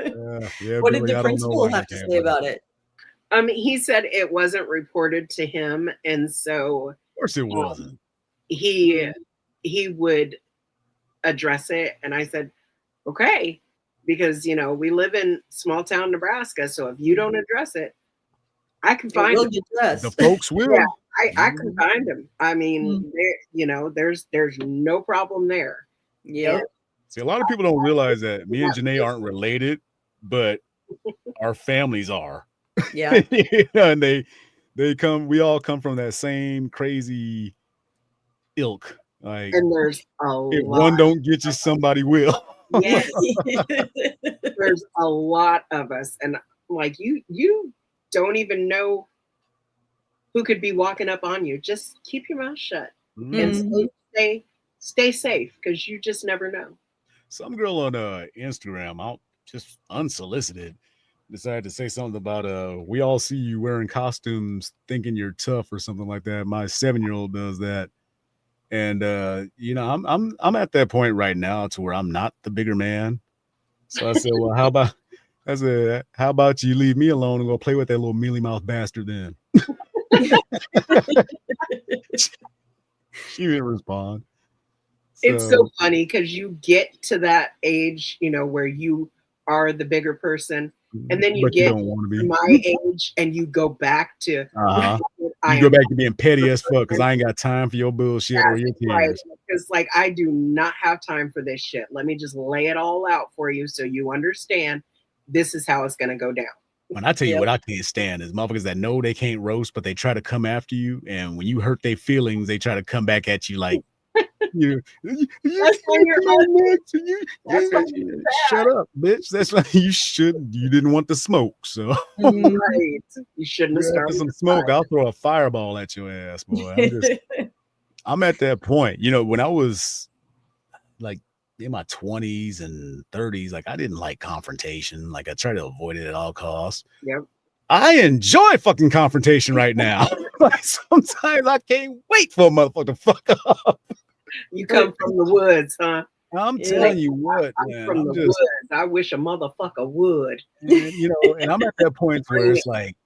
the principal have to say about it? He said it wasn't reported to him, and so of course it wasn't. He would address it, and I said, okay, because we live in small town Nebraska, so if you don't address it, I can find him. The folks will. Yeah, I can find him. I mean, there's no problem there. Yeah. See, a lot of people don't realize that me and Janae aren't related, but our families are. Yeah. And we all come from that same crazy ilk Like, And there's if one don't get you, somebody will. Yes. There's a lot of us, and like you don't even know who could be walking up on you. Just keep your mouth shut and stay safe, because you just never know. Some girl on Instagram, out just unsolicited, decided to say something about we all see you wearing costumes thinking you're tough or something like that. My 7-year-old does that. And you know, I'm at that point right now to where I'm not the bigger man. So I said, well, how about you leave me alone and go play with that little mealy mouth bastard then? She didn't respond. It's so funny because you get to that age, you know, where you are the bigger person, and then you get to my age and you go back to you go back to being petty as fuck because I ain't got time for your bullshit or your tears. Because like, I do not have time for this shit. Let me just lay it all out for you so you understand this is how it's gonna go down. When I tell you what I can't stand is motherfuckers that know they can't roast, but they try to come after you, and when you hurt their feelings, they try to come back at you like shut up, bitch. That's why you didn't want the smoke. So right. You shouldn't have started some smoke. I'll throw a fireball at your ass, boy. I'm at that point. You know, when I was like in my 20s and 30s, like I didn't like confrontation. Like I try to avoid it at all costs. Yep. I enjoy fucking confrontation right now. Like sometimes I can't wait for a motherfucker to fuck up. You come from the woods, huh? I'm telling you what, man. From the woods. I wish a motherfucker would. And, you know, and I'm at that point where it's like,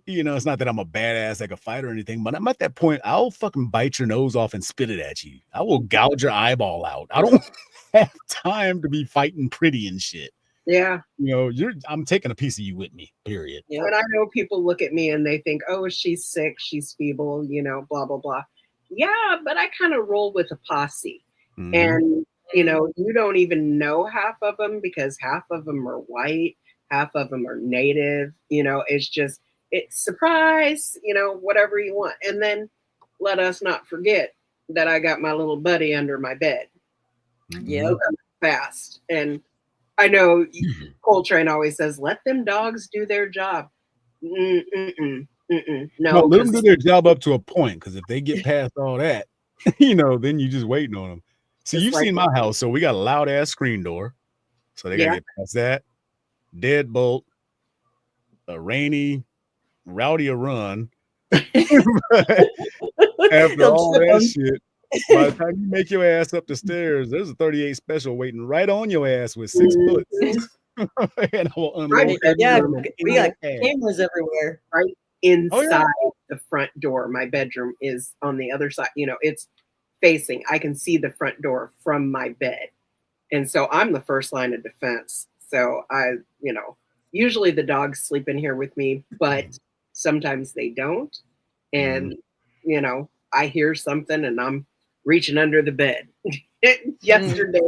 you know, it's not that I'm a badass like a fighter or anything, but I'm at that point, I'll fucking bite your nose off and spit it at you. I will gouge your eyeball out. I don't have time to be fighting pretty and shit. Yeah. You know, I'm taking a piece of you with me, period. Yeah. And I know people look at me and they think, oh, she's sick, she's feeble, you know, blah, blah, blah. Yeah, but I kind of roll with a posse. And, you know, you don't even know half of them because half of them are white, half of them are native. You know, it's surprise, you know, whatever you want. And then let us not forget that I got my little buddy under my bed. Yeah, fast. And I know Coletrane always says, let them dogs do their job. No, let them do their job up to a point, because if they get past all that, you know, then you just waiting on them. See, you've seen my house, so we got a loud ass screen door, so they gotta get past that. Deadbolt, a rainy, rowdy a run. After all that shit, by the time you make your ass up the stairs, there's a 38 special waiting right on your ass with 6 bullets. And I will unload we got cameras everywhere. Right inside the front door. My bedroom is on the other side. You know, it's facing. I can see the front door from my bed. And so I'm the first line of defense. So I, you know, usually the dogs sleep in here with me, but sometimes they don't. And, you know, I hear something and I'm reaching under the bed. Yesterday,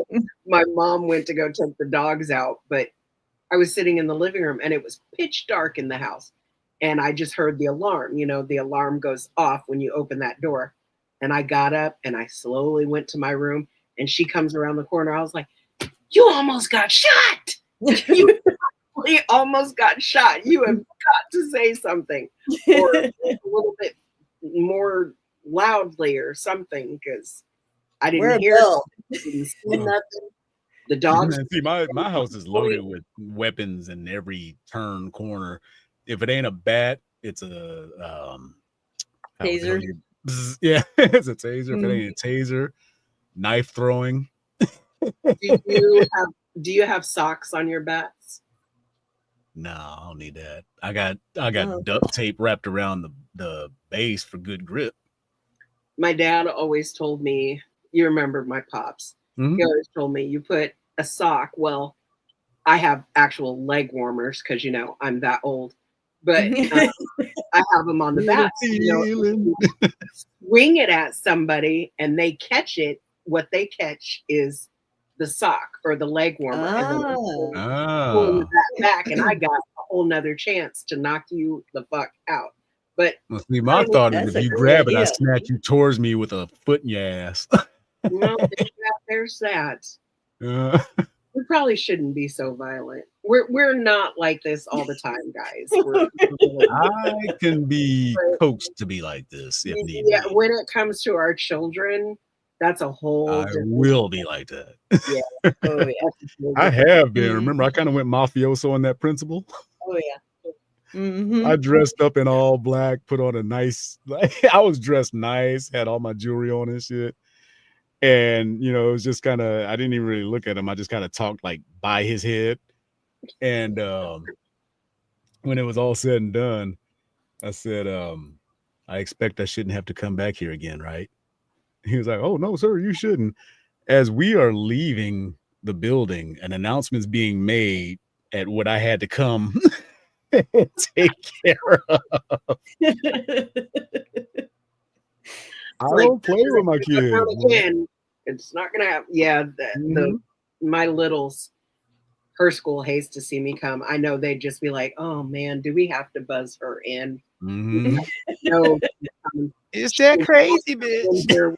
my mom went to go take the dogs out, but I was sitting in the living room and it was pitch dark in the house. And I just heard the alarm. You know, the alarm goes off when you open that door. And I got up and I slowly went to my room, and she comes around the corner. I was like, you almost got shot. You almost got shot. You have got to say something, or a little bit more loudly or something, because I didn't hear didn't see nothing. The dogs. See, my house is loaded with weapons in every turn corner. If it ain't a bat, it's a taser. Yeah, it's a taser. If it ain't a taser, knife throwing. Do you have socks on your bats? No, I don't need that. I got duct tape wrapped around the base for good grip. My dad always told me, you remember my pops. He always told me, you put a sock. Well, I have actual leg warmers because, you know, I'm that old. But I have them on the bat. You know, swing it at somebody and they catch it. What they catch is the sock or the leg warmer. And then pull that back, and I got a whole nother chance to knock you the fuck out. But Well, see, my thought is That's if a you great grab it, I idea. snatch you towards me with a foot in your ass. well, there's that. Uh, We probably shouldn't be so violent. We're not like this all the time, guys. I can be coached to be like this if need Yeah, be. when it comes to our children, that's a whole I different will be like that. yeah. Oh yeah. That's a whole I different- have been. Remember, I kind of went mafioso on that principle. Oh yeah. Mhm. I dressed up in all black, put on a nice, like, I was dressed nice, had all my jewelry on and shit. And, you know, it was just kind of, I didn't even really look at him. I just kind of talked like by his head. And when it was all said and done, I said, I expect I shouldn't have to come back here again, right? He was like, oh, no, sir, you shouldn't. As we are leaving the building, an announcement's being made at what I had to come and take care of. I don't play with my kids. Again, it's not gonna happen. Yeah, my littles, her school hates to see me come. I know they'd just be like, "Oh man, do we have to buzz her in?" Mhm. No, Is that crazy, bitch?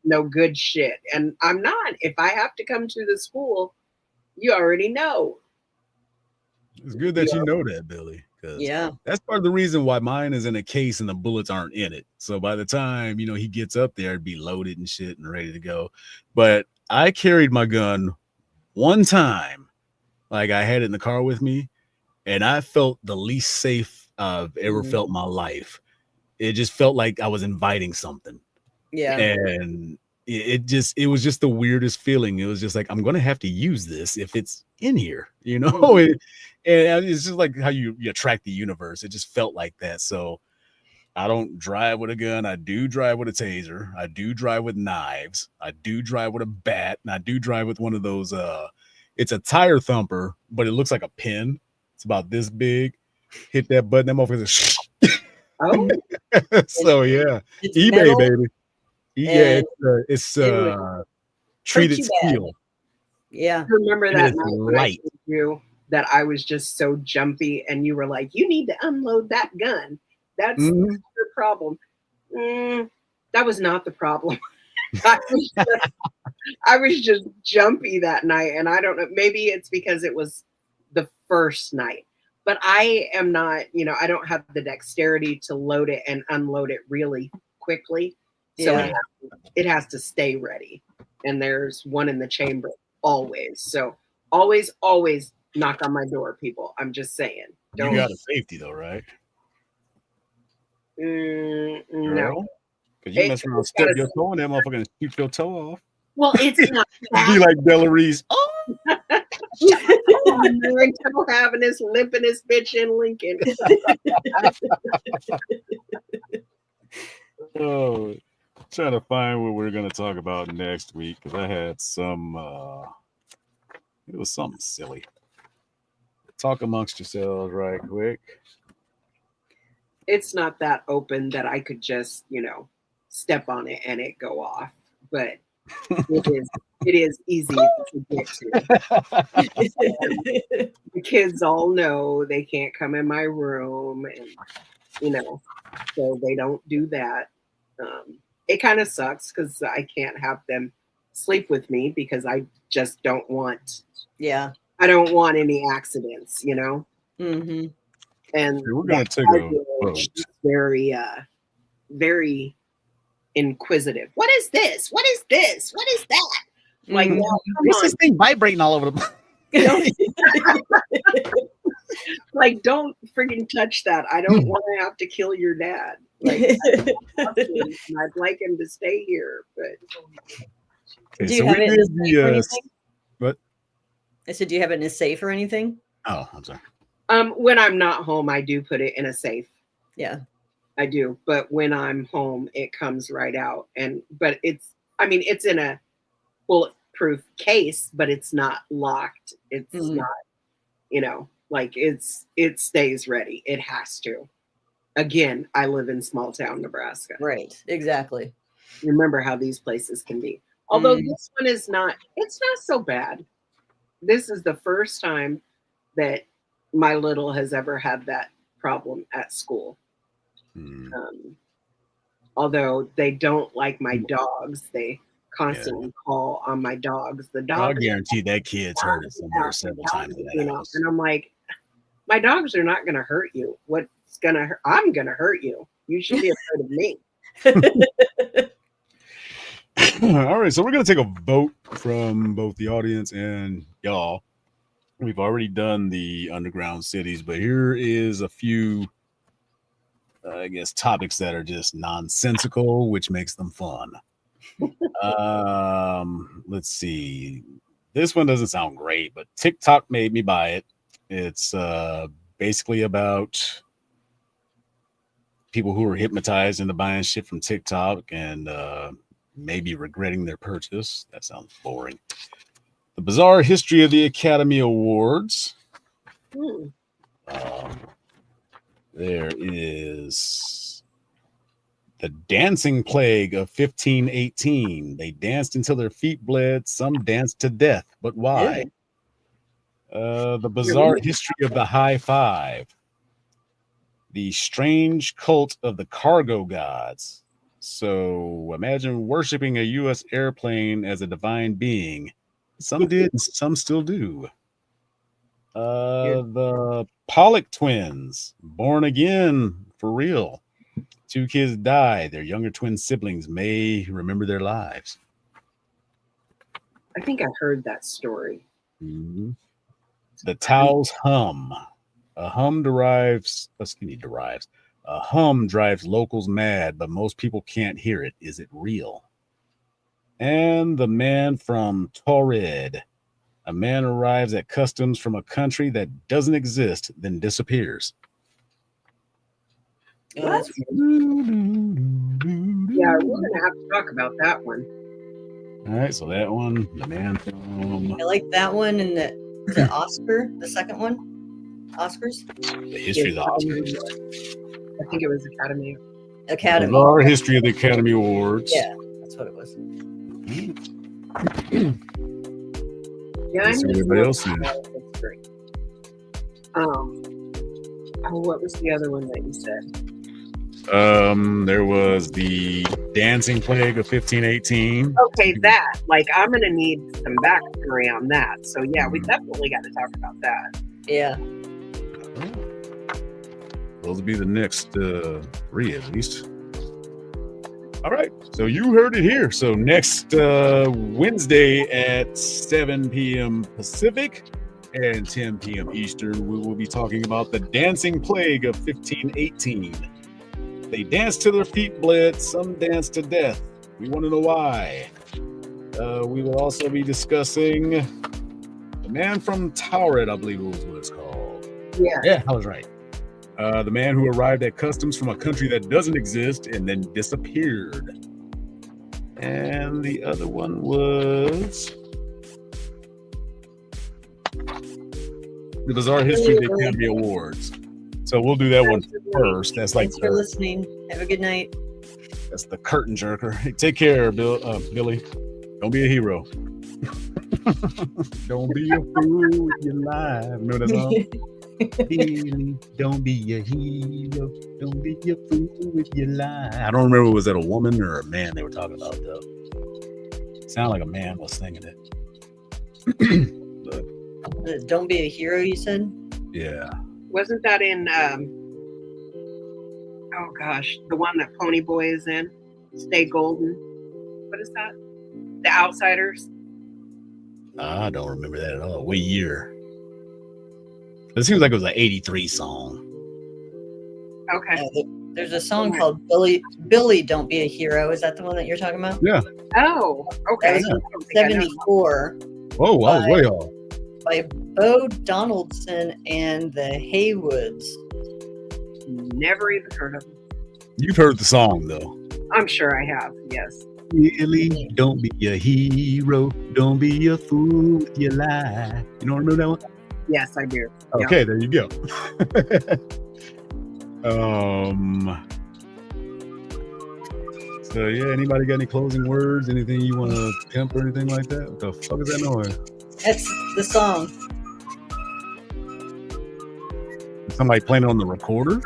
no good shit. And I'm not. If I have to come to the school, you already know. It's good that you know that, Billy. Yeah. That's part of the reason why mine is in a case and the bullets aren't in it. So by the time, you know, he gets up there, it'd be loaded and shit and ready to go. But I carried my gun one time, like I had it in the car with me, and I felt the least safe I've ever felt in my life. It just felt like I was inviting something. Yeah. And it was just the weirdest feeling. It was just like, I'm gonna have to use this if it's in here, you know. And it's just like how you attract the universe. It just felt like that. So I don't drive with a gun. I do drive with a taser. I do drive with knives. I do drive with a bat, and I do drive with one of those. It's a tire thumper, but it looks like a pin. It's about this big. Hit that button, that motherfucker. Oh, So yeah, It's eBay, metal, baby. Yeah, it's treated hurt you bad. steel. Yeah. remember It that is night when I light. told you that I was just so jumpy, and you were like, "You need to unload that gun. That's Mhm. your problem." That was not the problem. I was just jumpy that night, and I don't know. Maybe it's because it was the first night, but I am not. You know, I don't have the dexterity to load it and unload it really quickly. So Yeah. it has to stay ready, and there's one in the chamber always. So always knock on my door, people. I'm just saying. You got a safety though, right? No. Because you It- mess around, it's stub gotta- your toe, and that motherfucker gonna shoot your toe off. Well, it's not Be like Delarice. Oh, Married to having this limping this bitch in Lincoln. oh, trying to find what we're gonna talk about next week because I had some. It was something silly. Talk amongst yourselves, right quick. It's not that open that I could just, step on it and it go off. But it is easy to get to. The kids all know they can't come in my room, and so they don't do that. It kind of sucks because I can't have them sleep with me because I just don't want. Yeah. I don't want any accidents, Mm-hmm. And We're gonna that take a five-year-old, vote. she's very, very inquisitive. What is this? What is this? What is that? Like, Mhm. well, come What's on. this thing vibrating all over the place? Like, don't freaking touch that. I don't want to have to kill your dad. Like, I'd like him to stay here, but Okay, Do you so have we it in did a safe or the anything? what? I said, do you have it in a safe or anything? Oh, I'm sorry. when I'm not home, I do put it in a safe. Yeah. I do, but when I'm home, it comes right out. But it's in a bulletproof case, but it's not locked. It's not, like it stays ready. It has to. Again, I live in small town Nebraska. Right. Exactly. Remember how these places can be. Although this one it's not so bad. This is the first time that my little has ever had that problem at school. Although they don't like my dogs, they constantly call on my dogs. The I dog, guarantee that kid's heard it somewhere several times in that house. and I'm like, my dogs are not going to hurt you. What's going to hurt? I'm going to hurt you. You should be afraid of me. All right, so we're going to take a vote from both the audience and y'all. We've already done the underground cities, but here is a few, I guess, topics that are just nonsensical, which makes them fun. Let's see. This one doesn't sound great, but TikTok made me buy it. It's basically about people who are hypnotized into buying shit from TikTok and maybe regretting their purchase. That sounds boring. The bizarre history of the Academy Awards. There is the dancing plague of 1518. They danced until their feet bled. Some danced to death, but why? The bizarre history of the high five. The strange cult of the cargo gods. So imagine worshiping a U.S. airplane as a divine being. Some did, and some still do. The Pollock twins, born again for real. 2 kids died. Their younger twin siblings may remember their lives. I think I heard that story. Mm-hmm. The Tao's hum. A hum drives locals mad, but most people can't hear it. Is it real? And the man from Torrid. A man arrives at customs from a country that doesn't exist, then disappears. What? Yeah, we're going to have to talk about that one. All right, so that one, the man from... I like that one and the Oscar, the second one. Oscars? The history of the Oscars. I think it was Academy. Bizarre history of the Academy Awards. Yeah, that's what it was. Yeah, I know everybody else in. What was the other one that you said? There was the dancing plague of 1518. Okay, that. Like, I'm going to need some backstory on that. So, yeah, we definitely got to talk about that. Yeah. Those will be the next 3 at least. All right, so you heard it here. So next Wednesday at 7 p.m. Pacific and 10 p.m. Eastern, we will be talking about the dancing plague of 1518. They danced till their feet bled. Some danced to death. We want to know why. We will also be discussing the man from Torrid, I believe was what it's called. Yeah, I was right. The man who arrived at customs from a country that doesn't exist and then disappeared. And the other one was the bizarre history of the Academy Awards. So we'll do that one first. That's like Thanks for listening. Have a good night. That's the curtain jerker. Hey, take care, Billy. Don't be a hero. Don't be a fool with your life. Remember that song? Billy, don't be a hero. Don't be a fool with your life. I don't remember, was that a woman or a man they were talking about, though? It sounded like a man was singing it. Don't be a hero, you said? Yeah. Wasn't that in, oh gosh, the one that Pony Boy is in? Stay Golden. What is that? The Outsiders? I don't remember that at all. What year? It seems like it was an 83 song. Okay. There's a song called Billy, Don't Be a Hero. Is that the one that you're talking about? Yeah. Oh, okay. That was 74. Oh, I was way off. By Bo Donaldson and the Haywoods. Never even heard of them. You've heard the song, though. I'm sure I have, yes. Billy, don't be a hero. Don't be a fool with your life. You don't remember that one? Yes, I do. Okay, There you go. So yeah, anybody got any closing words? Anything you want to pimp or anything like that? What the fuck is that noise? That's the song. Somebody playing on the recorder?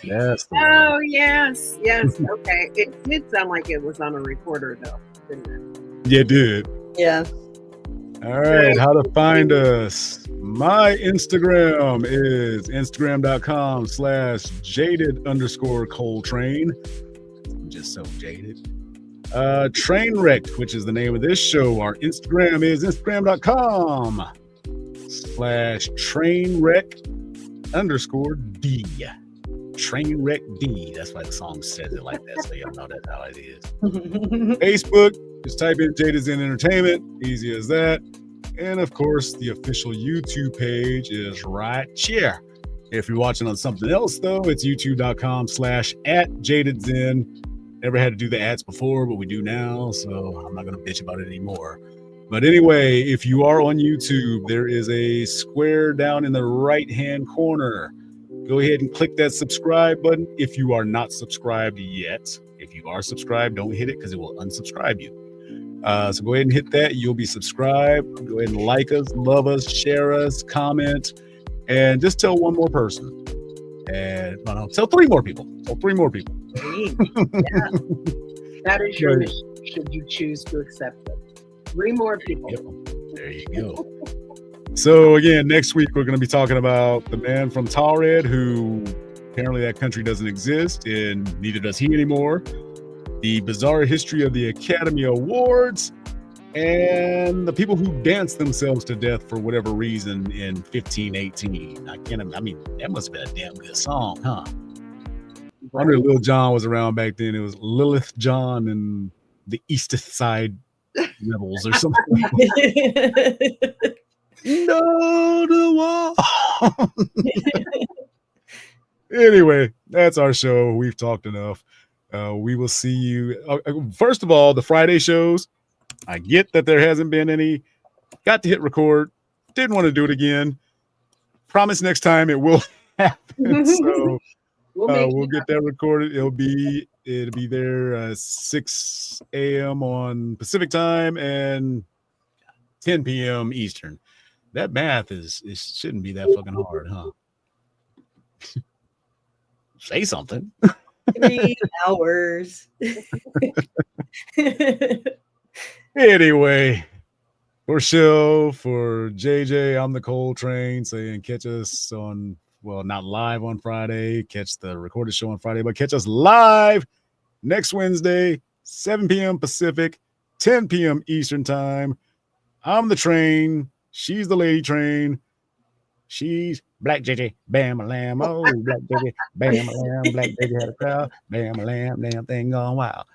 Yes. Oh yes, yes. Okay, it did sound like it was on a recorder though, didn't You did. Yeah. All right, how to find us. My Instagram is instagram.com/jaded_Coletrane. I'm just so jaded. TraneWreck'D, which is the name of this show. Our Instagram is instagram.com/TraneWreck'D. TraneWreck'D. That's why the song says it like that, so y'all know that's how it is. Facebook, just type in Jaded Zen Entertainment. Easy as that. And of course, the official YouTube page is right here. If you're watching on something else, though, it's youtube.com/@JadedZen. Never had to do the ads before, but we do now, so I'm not going to bitch about it anymore. But anyway, if you are on YouTube, there is a square down in the right-hand corner. Go ahead and click that subscribe button if you are not subscribed yet. If you are subscribed, don't hit it because it will unsubscribe you. So go ahead and hit that. You'll be subscribed. Go ahead and like us, love us, share us, comment, and just tell one more person. And tell 3 more people. Tell 3 more people. it? Yeah. That is your mission. Should you choose to accept it? 3 more people. Yep. There you go. So again, next week we're going to be talking about the man from Talred, who apparently that country doesn't exist, and neither does he anymore. The bizarre history of the Academy Awards, and the people who danced themselves to death for whatever reason in 1518. That must have been a damn good song, huh? I wonder if Lil Jon was around back then. It was Lilith John and the East Side Rebels or something. No, the wall. Anyway, that's our show. We've talked enough. We will see you. First of all, the Friday shows. I get that there hasn't been any. Got to hit record. Didn't want to do it again. Promise next time it will happen. So we'll get that recorded. It'll be there 6 a.m. on Pacific time and 10 p.m. Eastern. That math it shouldn't be that fucking hard, huh? Say something. 3 hours. Anyway, for Shill, for JJ, I'm the Coletrane saying catch us on, well, not live on Friday, catch the recorded show on Friday, but catch us live next Wednesday, 7 p.m. Pacific, 10 p.m. Eastern time. I'm the Trane. She's the Lady Trane. She's Black JJ, bam a lamb, oh, Black JJ, bam a lamb, Black JJ had a crowd, bam a lamb, damn thing gone wild,